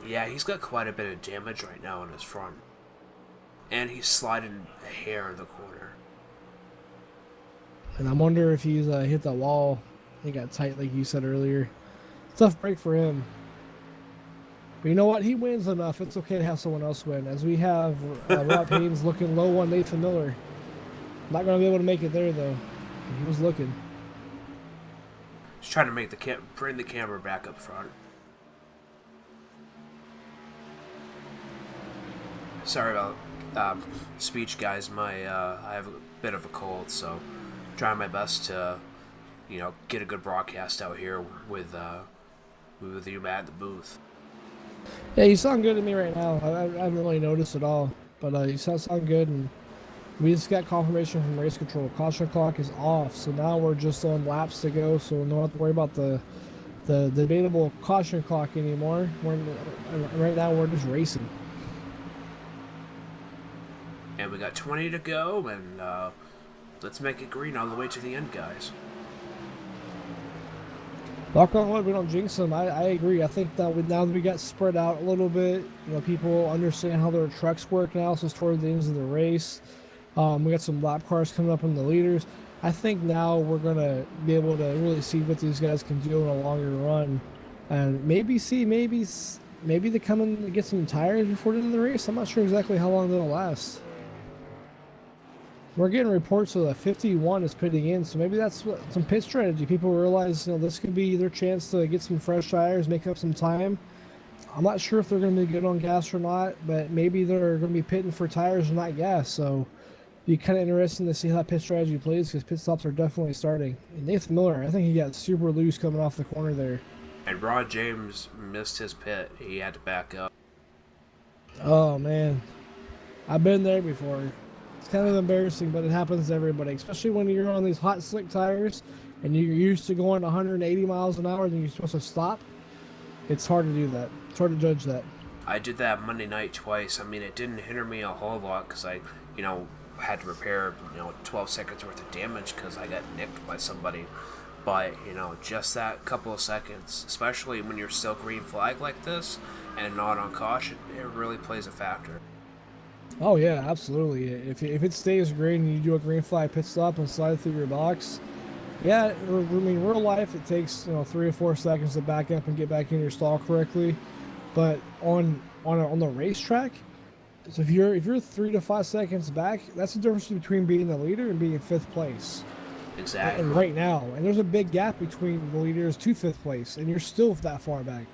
Yeah, he's got quite a bit of damage right now on his front, and he's sliding a hair in the corner. And I wonder if he's hit that wall. He got tight, like you said earlier. Tough break for him. But you know what? He wins enough. It's okay to have someone else win. As we have Rob Haynes looking low on Nathan Miller. Not going to be able to make it there, though. He was looking. He's trying to bring the camera back up front. Sorry about speech, guys. I have a bit of a cold, so I'm trying my best to get a good broadcast out here with you, Matt, at the booth. Yeah, you sound good to me right now. I haven't really noticed at all, but you sound good, and we just got confirmation from race control. Caution clock is off, so now we're just on laps to go, so we don't have to worry about the debatable caution clock anymore. Right now we're just racing. And we got 20 to go, and let's make it green all the way to the end, guys. Knock on wood, we don't jinx them. I agree. I think that now that we got spread out a little bit, people understand how their trucks work now, so it's toward the ends of the race. We got some lap cars coming up in the leaders. I think now we're going to be able to really see what these guys can do in a longer run. And maybe they come in and get some tires before the end of the race. I'm not sure exactly how long that'll last. We're getting reports of the 51 is pitting in, so maybe that's some pit strategy. People realize, this could be their chance to get some fresh tires, make up some time. I'm not sure if they're going to be good on gas or not, but maybe they're going to be pitting for tires and not gas. So it'd be kind of interesting to see how that pit strategy plays, because pit stops are definitely starting. And Nathan Miller, I think he got super loose coming off the corner there. And Ron James missed his pit. He had to back up. Oh, man. I've been there before. It's kind of embarrassing, but it happens to everybody, especially when you're on these hot, slick tires and you're used to going 180 miles an hour and you're supposed to stop. It's hard to do that. It's hard to judge that. I did that Monday night twice. I mean, it didn't hinder me a whole lot because I, had to repair, 12 seconds worth of damage because I got nicked by somebody. But, just that couple of seconds, especially when you're still green flag like this and not on caution, it really plays a factor. Oh yeah, absolutely. If it stays green and you do a green flag pit stop and slide through your box, yeah, I mean, real life it takes 3 or 4 seconds to back up and get back in your stall correctly, but on the racetrack, so if you're 3 to 5 seconds back, that's the difference between being the leader and being in 5th place. Exactly. And right now, and there's a big gap between the leaders to 5th place, and you're still that far back.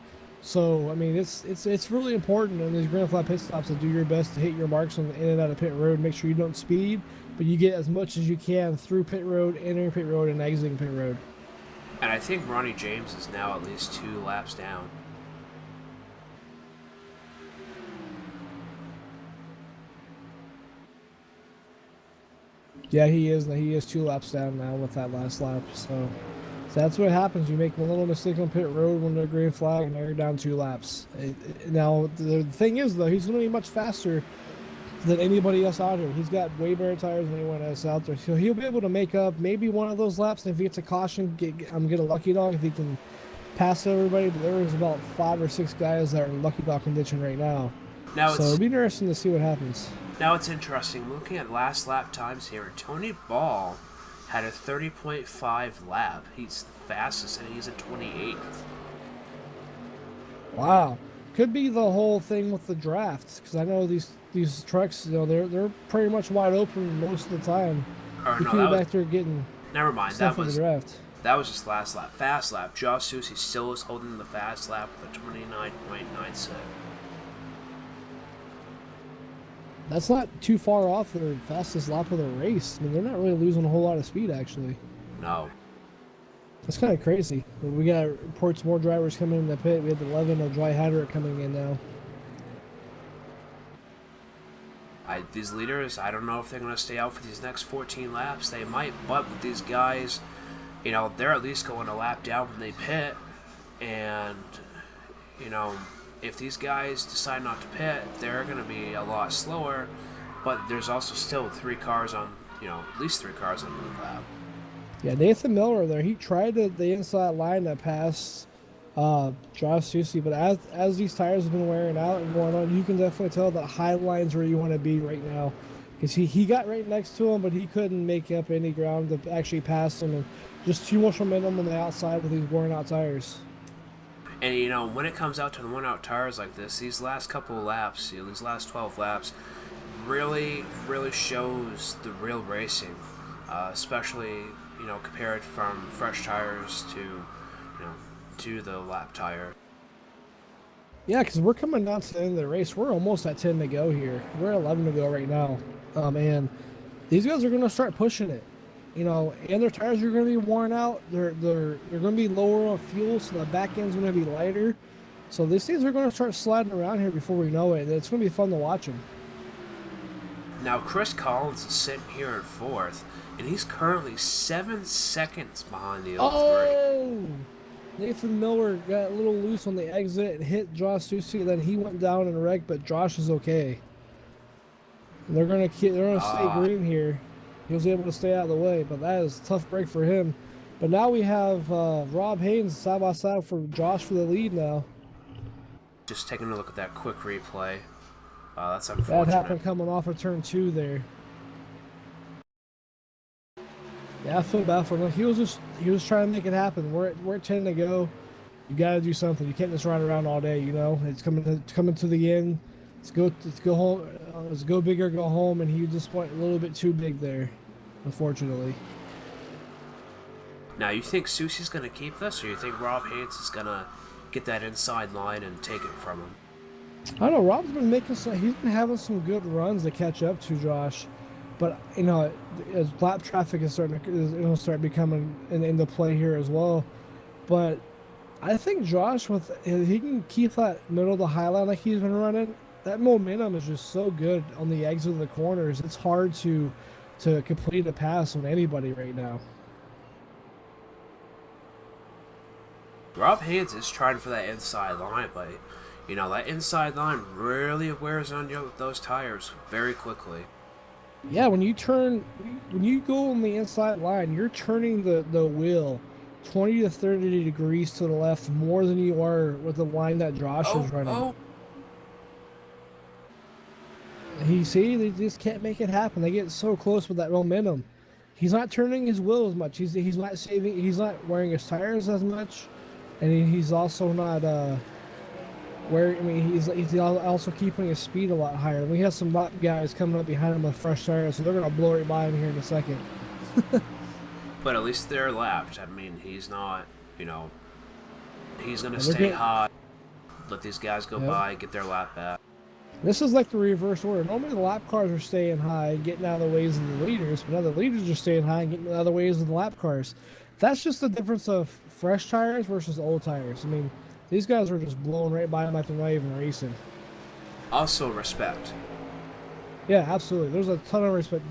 So I mean, it's really important in these grand flat pit stops to do your best to hit your marks on the in and out of pit road. Make sure you don't speed, but you get as much as you can through pit road, entering pit road, and exiting pit road. And I think Ronnie James is now at least 2 laps down. Yeah, he is. He is 2 laps down now with that last lap. So that's what happens. You make a little mistake on pit road when they're green flag, and now you're down 2 laps. Now the thing is, though, he's going to be much faster than anybody else out here. He's got way better tires than anyone else out there. So he'll be able to make up maybe one of those laps. And if he gets a caution, get a lucky dog if he can pass everybody. But there's about 5 or 6 guys that are in lucky dog condition right now. So it'll be interesting to see what happens. Now it's interesting. Looking at last lap times here, Tony Ball had a 30.5 lap. He's the fastest, and he's at 28th. Wow. Could be the whole thing with the drafts, because I know these trucks, they're pretty much wide open most of the time. Or you no, could that be was, back there getting never mind. stuff for the draft. That was just last lap. Fast lap. Josh Susie still is holding the fast lap with a 29.96. That's not too far off their fastest lap of the race. I mean, they're not really losing a whole lot of speed, actually. No. That's kind of crazy. But we got reports more drivers coming in the pit. We have 11 of Dry Hatter coming in now. These leaders, I don't know if they're going to stay out for these next 14 laps. They might, but with these guys, they're at least going a lap down when they pit. And, if these guys decide not to pit, they're going to be a lot slower. But there's also still 3 cars on, at least 3 cars on the lap. Yeah, Nathan Miller there, he tried the inside line that passed Josh Susie, but as these tires have been wearing out and going on, you can definitely tell that high line's where you want to be right now. Because he got right next to him, but he couldn't make up any ground to actually pass him, and just too much momentum on the outside with these worn out tires. And, when it comes out to the worn-out tires like this, these last couple of laps, these last 12 laps, really, really shows the real racing, especially, compared from fresh tires to the lap tire. Yeah, because we're coming down to the end of the race. We're almost at 10 to go here. We're at 11 to go right now. And these guys are going to start pushing it. And their tires are going to be worn out. They're going to be lower on fuel, so the back end's going to be lighter. So these things are going to start sliding around here before we know it. It's going to be fun to watch them. Now, Chris Collins is sitting here in 4th, and he's currently 7 seconds behind the old three. Nathan Miller got a little loose on the exit and hit Josh Susie. Then he went down and wrecked, but Josh is okay. And they're going to stay green here. He was able to stay out of the way, but that is a tough break for him. But now we have Rob Haynes side by side for Josh for the lead now. Just taking a look at that quick replay. That's unfortunate. That happened coming off of turn 2 there. Yeah, I feel bad for him. He was trying to make it happen. We're at 10 to go. You got to do something. You can't just run around all day. It's coming to the end. Let's go home. Let's go big or go home. And he just went a little bit too big there, unfortunately. Now, you think Susie's going to keep this, or you think Rob Haynes is going to get that inside line and take it from him? I don't know. Rob's been he's been having some good runs to catch up to Josh, but as lap traffic is starting to start becoming into play here as well. But I think Josh, he can keep that middle of the high line like he's been running. That momentum is just so good on the exit of the corners. It's hard to complete a pass on anybody right now. Rob Haynes is trying for that inside line, but that inside line really wears on those tires very quickly. Yeah, when you go on the inside line, you're turning the wheel 20 to 30 degrees to the left more than you are with the line that Josh is running. They just can't make it happen. They get so close with that momentum. He's not turning his wheel as much. He's not wearing his tires as much, and he's also not he's also keeping his speed a lot higher. We have some lap guys coming up behind him with fresh tires, so they're gonna blow right by him here in a second. But at least they're lapped. I mean, he's not, he's gonna stay hot. Let these guys go Yep. by, get their lap back. This is like the reverse order. Normally the lap cars are staying high, getting out of the ways of the leaders, but now the leaders are staying high and getting out of the ways of the lap cars. That's just the difference of fresh tires versus old tires. I mean, these guys are just blowing right by them like they're not even racing. Also, respect. Yeah, absolutely. There's a ton of respect.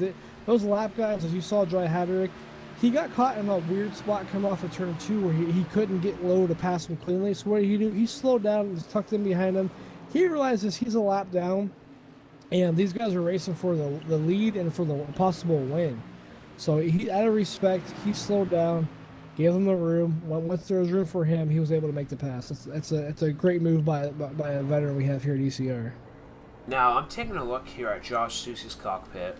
Those lap guys, as you saw Dry Hatterick, he got caught in a weird spot coming off of turn 2 where he couldn't get low to pass him cleanly. So what did he do? He slowed down and tucked in behind him. He realizes he's a lap down, and these guys are racing for the lead and for the possible win. So he, out of respect, he slowed down, gave them the room. Once there was room for him, he was able to make the pass. It's a great move by a veteran we have here at ECR. Now, I'm taking a look here at Josh Soucy's cockpit,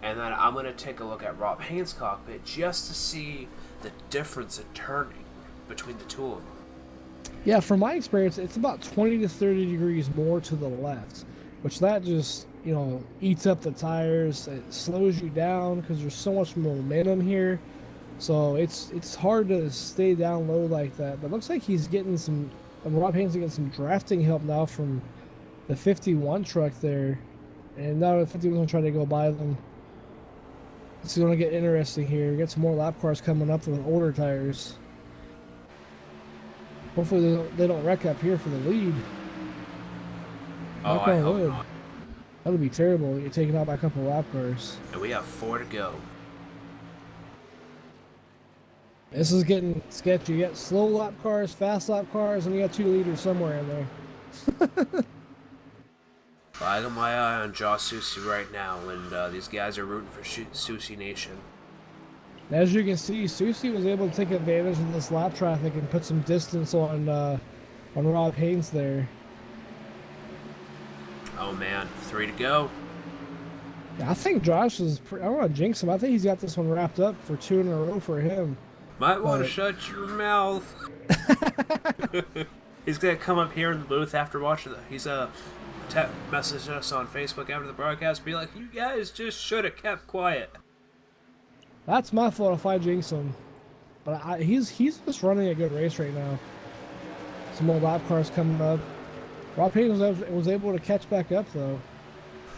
and then I'm going to take a look at Rob Haynes' cockpit just to see the difference in turning between the two of them. Yeah, from my experience, it's about 20 to 30 degrees more to the left, which that just, eats up the tires. It slows you down because there's so much momentum here. So it's hard to stay down low like that. But it looks like he's getting Rob Haynes is getting some drafting help now from the 51 truck there. And now the 51's trying to go by them. It's going to get interesting here. We got some more lap cars coming up with older tires. Hopefully they don't wreck up here for the lead. Oh, I hope not. That would be terrible. You're taking out by a couple lap cars. And we have 4 to go. This is getting sketchy. You got slow lap cars, fast lap cars, and you got 2 leaders somewhere in there. I got my eye on Josh Soucy right now, and these guys are rooting for Soucy Nation. As you can see, Soucy was able to take advantage of this lap traffic and put some distance on Rob Haynes there. Oh man, 3 to go. Yeah, I think Josh is. I don't want to jinx him. I think he's got this one wrapped up for 2 in a row for him. Might want to shut your mouth. He's gonna come up here in the booth after watching He's message us on Facebook after the broadcast, be like, "You guys just should have kept quiet." That's my fault if I jinx him. But he's just running a good race right now. Some more lap cars coming up. Rob Haynes was able to catch back up though.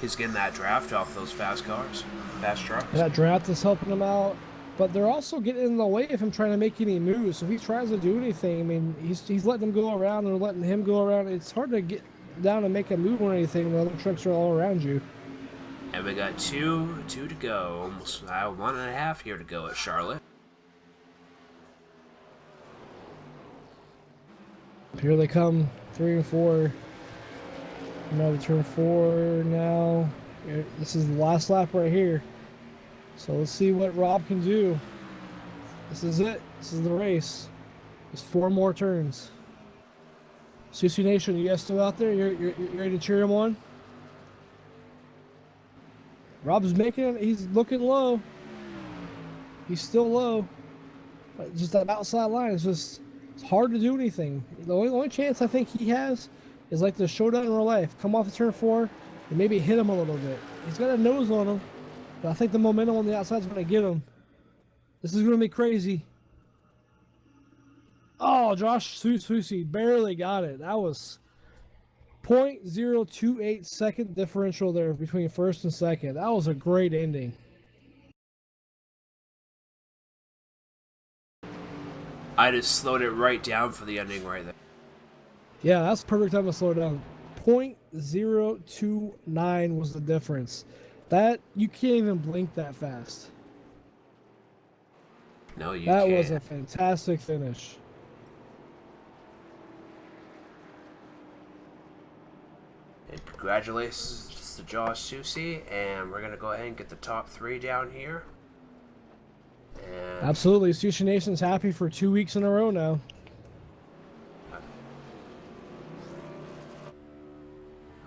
He's getting that draft off those fast cars, fast trucks. And that draft is helping him out. But they're also getting in the way of him trying to make any moves. So if he tries to do anything, I mean, he's letting them go around and letting him go around. It's hard to get down and make a move or anything when other trucks are all around you. And we got two to go. Almost 1.5 here to go at Charlotte. Here they come, 3 and 4. Now to turn 4 now. This is the last lap right here. So let's see what Rob can do. This is it. This is the race. There's 4 more turns. Soucy Nation, you guys still out there? You're ready to cheer him on? Rob's making it. He's looking low. He's still low. But just that outside line is just, it's hard to do anything. The only chance I think he has is like the showdown in real life. Come off the turn 4 and maybe hit him a little bit. He's got a nose on him, but I think the momentum on the outside is going to get him. This is going to be crazy. Oh, Josh Soucy barely got it. That was 0.028 second differential there between first and second. That was a great ending. I just slowed it right down for the ending right there. Yeah, that's the perfect time to slow down. 0.029 was the difference. That, you can't even blink that fast. No, you That can't. was a fantastic finish. And congratulations to Josh Soucy, and we're going to go ahead and get the top 3 down here. And Absolutely. Soucy Nation's happy for 2 weeks in a row now.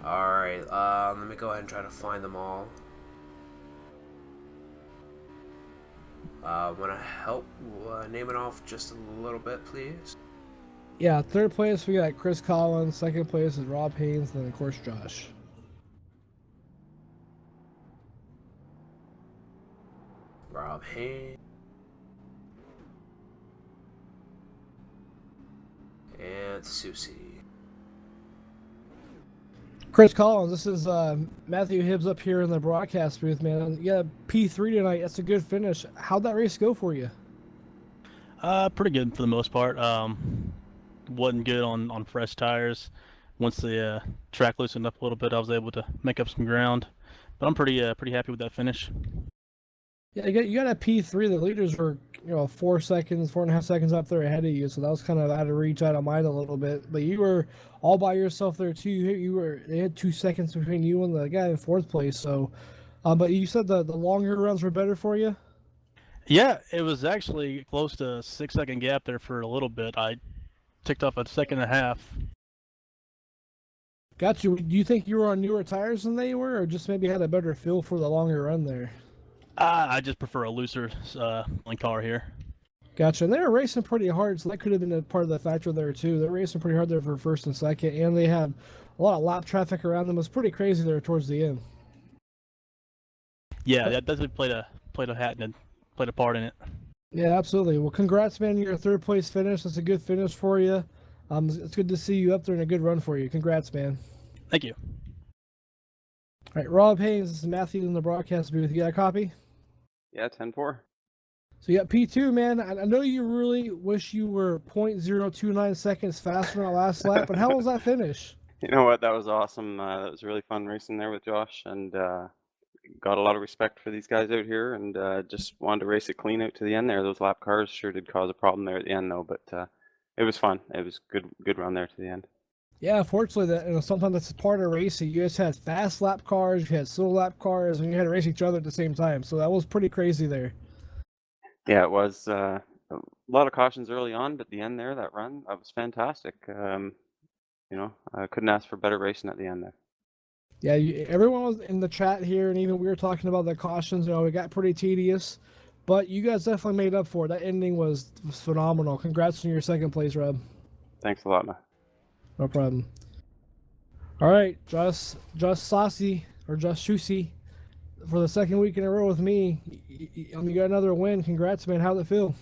Alright, let me go ahead and try to find them all. Want to help name it off just a little bit, please? Yeah, third place we got Chris Collins. Second place is Rob Haynes, and then of course Josh. Rob Haynes. And Soucy. Chris Collins, this is Matthew Hibbs up here in the broadcast booth, man. Yeah, P3 tonight. That's a good finish. How'd that race go for you? Pretty good for the most part. Wasn't good on fresh tires. Once the track loosened up a little bit, I was able to make up some ground. But I'm pretty happy with that finish. Yeah, you got a P3. The leaders were 4.5 seconds up there ahead of you, so that was kind of out of reach, out of mind a little bit. But you were all by yourself there too. They had 2 seconds between you and the guy in fourth place. So, but you said the longer runs were better for you. Yeah, it was actually close to a 6-second gap there for a little bit. I ticked off a second and a half. Got you. Do you think you were on newer tires than they were, or just maybe had a better feel for the longer run there? I just prefer a looser link car here. Gotcha. And they were racing pretty hard, so that could have been a part of the factor there too. They're racing pretty hard there for first and second, and they had a lot of lap traffic around them. It was pretty crazy there towards the end. Yeah, that definitely played a part in it. Yeah, absolutely. Well, congrats, man. Your third place finish. That's a good finish for you. It's good to see you up there and a good run for you. Congrats, man. Thank you. All right, Rob Haynes, this is Matthew in the broadcast booth. You got a copy? Yeah, 10-4. So you got P2, man. I know you really wish you were 0.029 seconds faster on the last lap, but how was that finish? You know what? That was awesome. That was really fun racing there with Josh, and got a lot of respect for these guys out here, and just wanted to race it clean out to the end there. Those lap cars sure did cause a problem there at the end, though, but it was fun. It was good run there to the end. Yeah, unfortunately, sometimes that's part of racing. You guys had fast lap cars, you had slow lap cars, and you had to race each other at the same time. So that was pretty crazy there. Yeah, it was a lot of cautions early on, but the end there, that run, that was fantastic. I couldn't ask for better racing at the end there. Yeah, everyone was in the chat here, and even we were talking about the cautions. It got pretty tedious, but you guys definitely made up for it. That ending was phenomenal. Congrats on your second place, Rob. Thanks a lot, man. No problem. All right, Just Saucy or Just Shusey for the second week in a row with me. You got another win. Congrats, man. How'd it feel?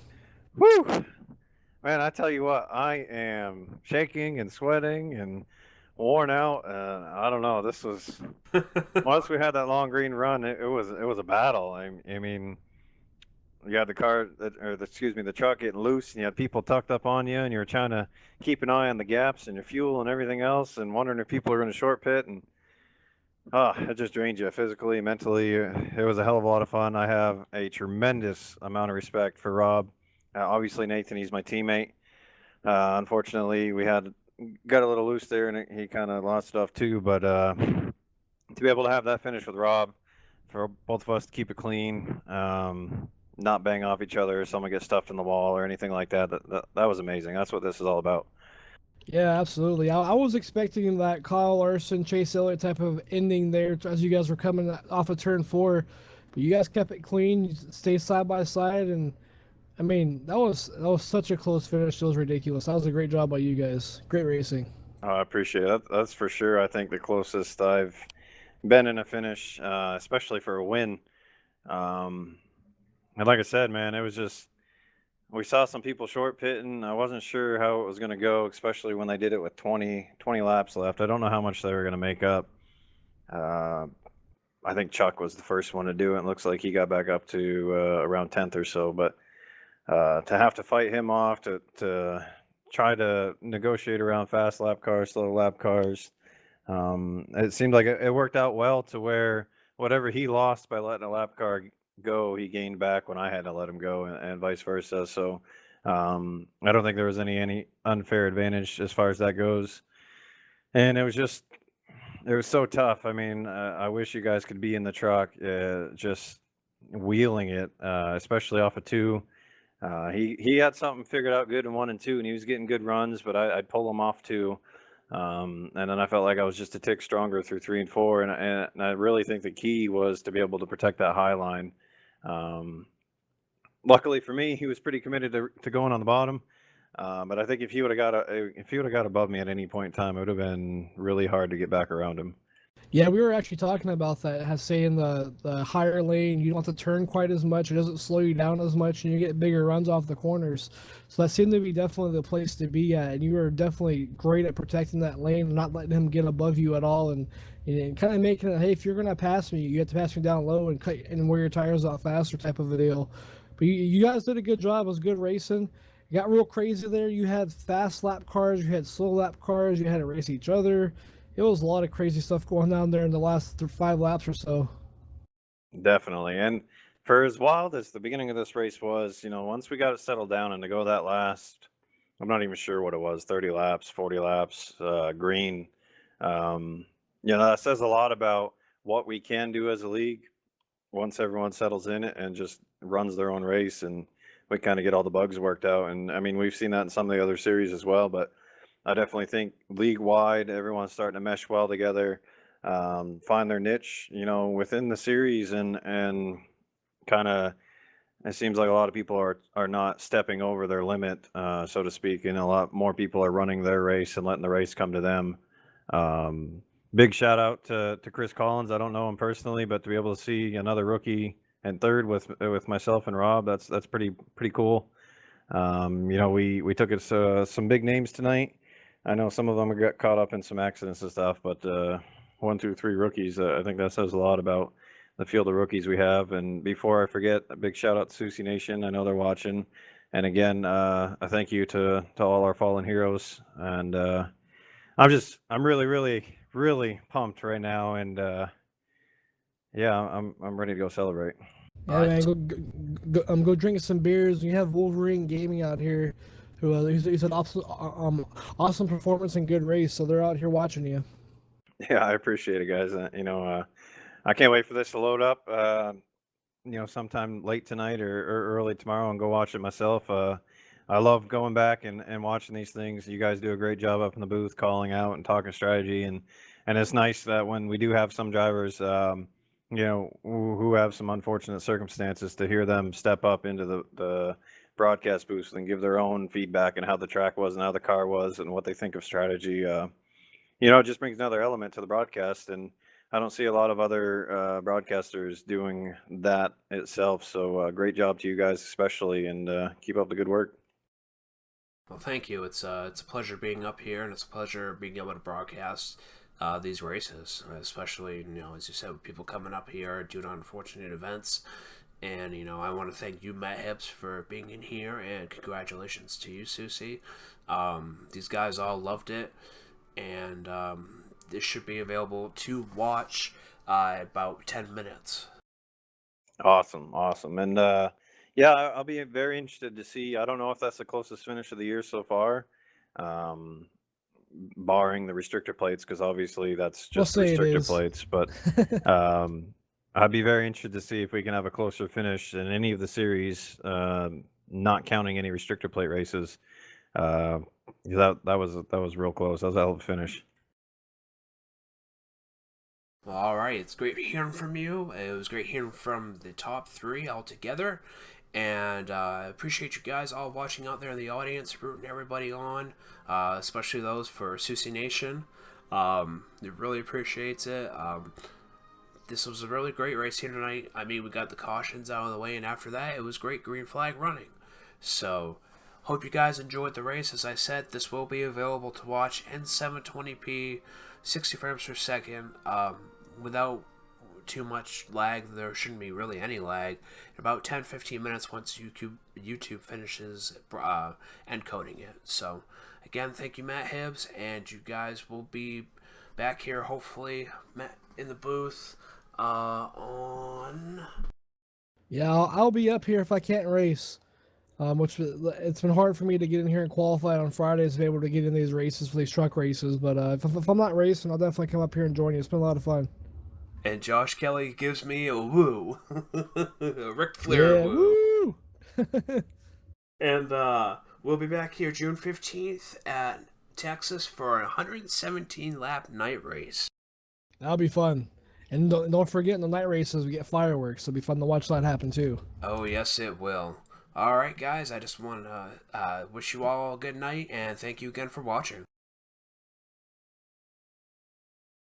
Woo! Man, I tell you what, I am shaking and sweating and worn out. I don't know. This was once we had that long green run, it was a battle. I mean, you had the truck getting loose, and you had people tucked up on you, and you were trying to keep an eye on the gaps and your fuel and everything else, and wondering if people are going to short pit, and it just drained you physically, mentally. It was a hell of a lot of fun. I have a tremendous amount of respect for Rob. Obviously, Nathan, he's my teammate. Unfortunately, we got a little loose there, and he kind of lost stuff too. But to be able to have that finish with Rob, for both of us to keep it clean, not bang off each other, someone gets stuffed in the wall or anything like that, that was amazing. That's what this is all about. Yeah, absolutely. I was expecting that Kyle Larson, Chase Elliott type of ending there as you guys were coming off of turn 4, but you guys kept it clean. You stayed side by side, and I mean that was such a close finish. It was ridiculous. That was a great job by you guys. Great racing. I appreciate it. That's for sure. I think the closest I've been in a finish, especially for a win. And like I said, man, it was just, we saw some people short pitting. I wasn't sure how it was going to go, especially when they did it with 20 laps left. I don't know how much they were going to make up. I think Chuck was the first one to do it. It looks like he got back up to around 10th or so. But to have to fight him off, to try to negotiate around fast lap cars, slow lap cars, it seemed like it worked out well to where whatever he lost by letting a lap car go, he gained back when I had to let him go, and vice versa. So I don't think there was any unfair advantage as far as that goes. And it was so tough. I mean, I wish you guys could be in the truck, just wheeling it, especially off of 2. He had something figured out good in 1 and 2, and he was getting good runs, but I'd pull him off 2. And then I felt like I was just a tick stronger through 3 and 4. And I really think the key was to be able to protect that high line. Luckily for me, he was pretty committed to going on the bottom. But I think if he would have got above me at any point in time, it would have been really hard to get back around him. Yeah, we were actually talking about that. Has saying the higher lane, you don't have to turn quite as much. It doesn't slow you down as much, and you get bigger runs off the corners. So that seemed to be definitely the place to be at. And you were definitely great at protecting that lane and not letting him get above you at all, and kind of making it, hey, if you're gonna pass me, you have to pass me down low and cut and wear your tires out faster, type of a deal. But you guys did a good job. It was good racing. It got real crazy there. You had fast lap cars, you had slow lap cars, you had to race each other. It was a lot of crazy stuff going down there in the last 5 laps or so. Definitely. And for as wild as the beginning of this race was, once we got it settled down and to go that last, I'm not even sure what it was, 30 laps, 40 laps, green, um, that says a lot about what we can do as a league once everyone settles in it and just runs their own race and we kind of get all the bugs worked out. And I mean, we've seen that in some of the other series as well, but I definitely think league wide, everyone's starting to mesh well together, find their niche, within the series, and kind of. It seems like a lot of people are not stepping over their limit, so to speak, and a lot more people are running their race and letting the race come to them. Um, Big shout out to Chris Collins. I don't know him personally, but to be able to see another rookie and third with myself and Rob, that's pretty cool. We took it some big names tonight. I know some of them got caught up in some accidents and stuff, but 1, 2, 3 rookies. I think that says a lot about the field of rookies we have. And before I forget, a big shout out to Susie Nation. I know they're watching. And again, a thank you to all our fallen heroes. And I'm really, really, really pumped right now. And yeah, I'm ready to go celebrate. Yeah, man, go drink some beers. You have Wolverine Gaming out here, who he's an awesome performance and good race. So they're out here watching you. Yeah, I appreciate it, guys. I can't wait for this to load up. Sometime late tonight or early tomorrow and go watch it myself. I love going back and watching these things. You guys do a great job up in the booth, calling out and talking strategy, and it's nice that when we do have some drivers, who have some unfortunate circumstances, to hear them step up into the broadcast booth and give their own feedback and how the track was and how the car was and what they think of strategy. It just brings another element to the broadcast, and I don't see a lot of other broadcasters doing that itself. So great job to you guys, especially, and keep up the good work. Well, thank you. It's a pleasure being up here, and it's a pleasure being able to broadcast these races, especially as you said, with people coming up here due to unfortunate events. And I want to thank you, Matt Hibbs, for being in here, and congratulations to you, Susie. These guys all loved it, and this should be available to watch in about 10 minutes. Awesome. And yeah, I'll be very interested to see. I don't know if that's the closest finish of the year so far, barring the restrictor plates, because obviously that's just restrictor plates. But I'd be very interested to see if we can have a closer finish in any of the series, not counting any restrictor plate races. That was real close. That was a hell of a finish. All right, it's great hearing from you. It was great hearing from the top 3 altogether. And I appreciate you guys all watching out there in the audience, rooting everybody on, especially those for Susie Nation. It really appreciates it. This was a really great race here tonight. I mean, we got the cautions out of the way, and after that, it was great green flag running. So, hope you guys enjoyed the race. As I said, this will be available to watch in 720p, 60 frames per second, without too much lag. There shouldn't be really any lag. In about 10-15 minutes once YouTube finishes encoding it. So, again, thank you, Matt Hibbs, and you guys will be back here, hopefully, Matt, in the booth on... Yeah, I'll be up here if I can't race. Which it's been hard for me to get in here and qualify on Fridays to be able to get in these races for these truck races. But if I'm not racing, I'll definitely come up here and join you. It's been a lot of fun. And Josh Kelly gives me a woo. A Ric Flair woo. And we'll be back here June 15th at Texas for a 117-lap night race. That'll be fun. And don't forget, in the night races, we get fireworks. It'll be fun to watch that happen, too. Oh, yes, it will. All right, guys, I just want to wish you all a good night, and thank you again for watching.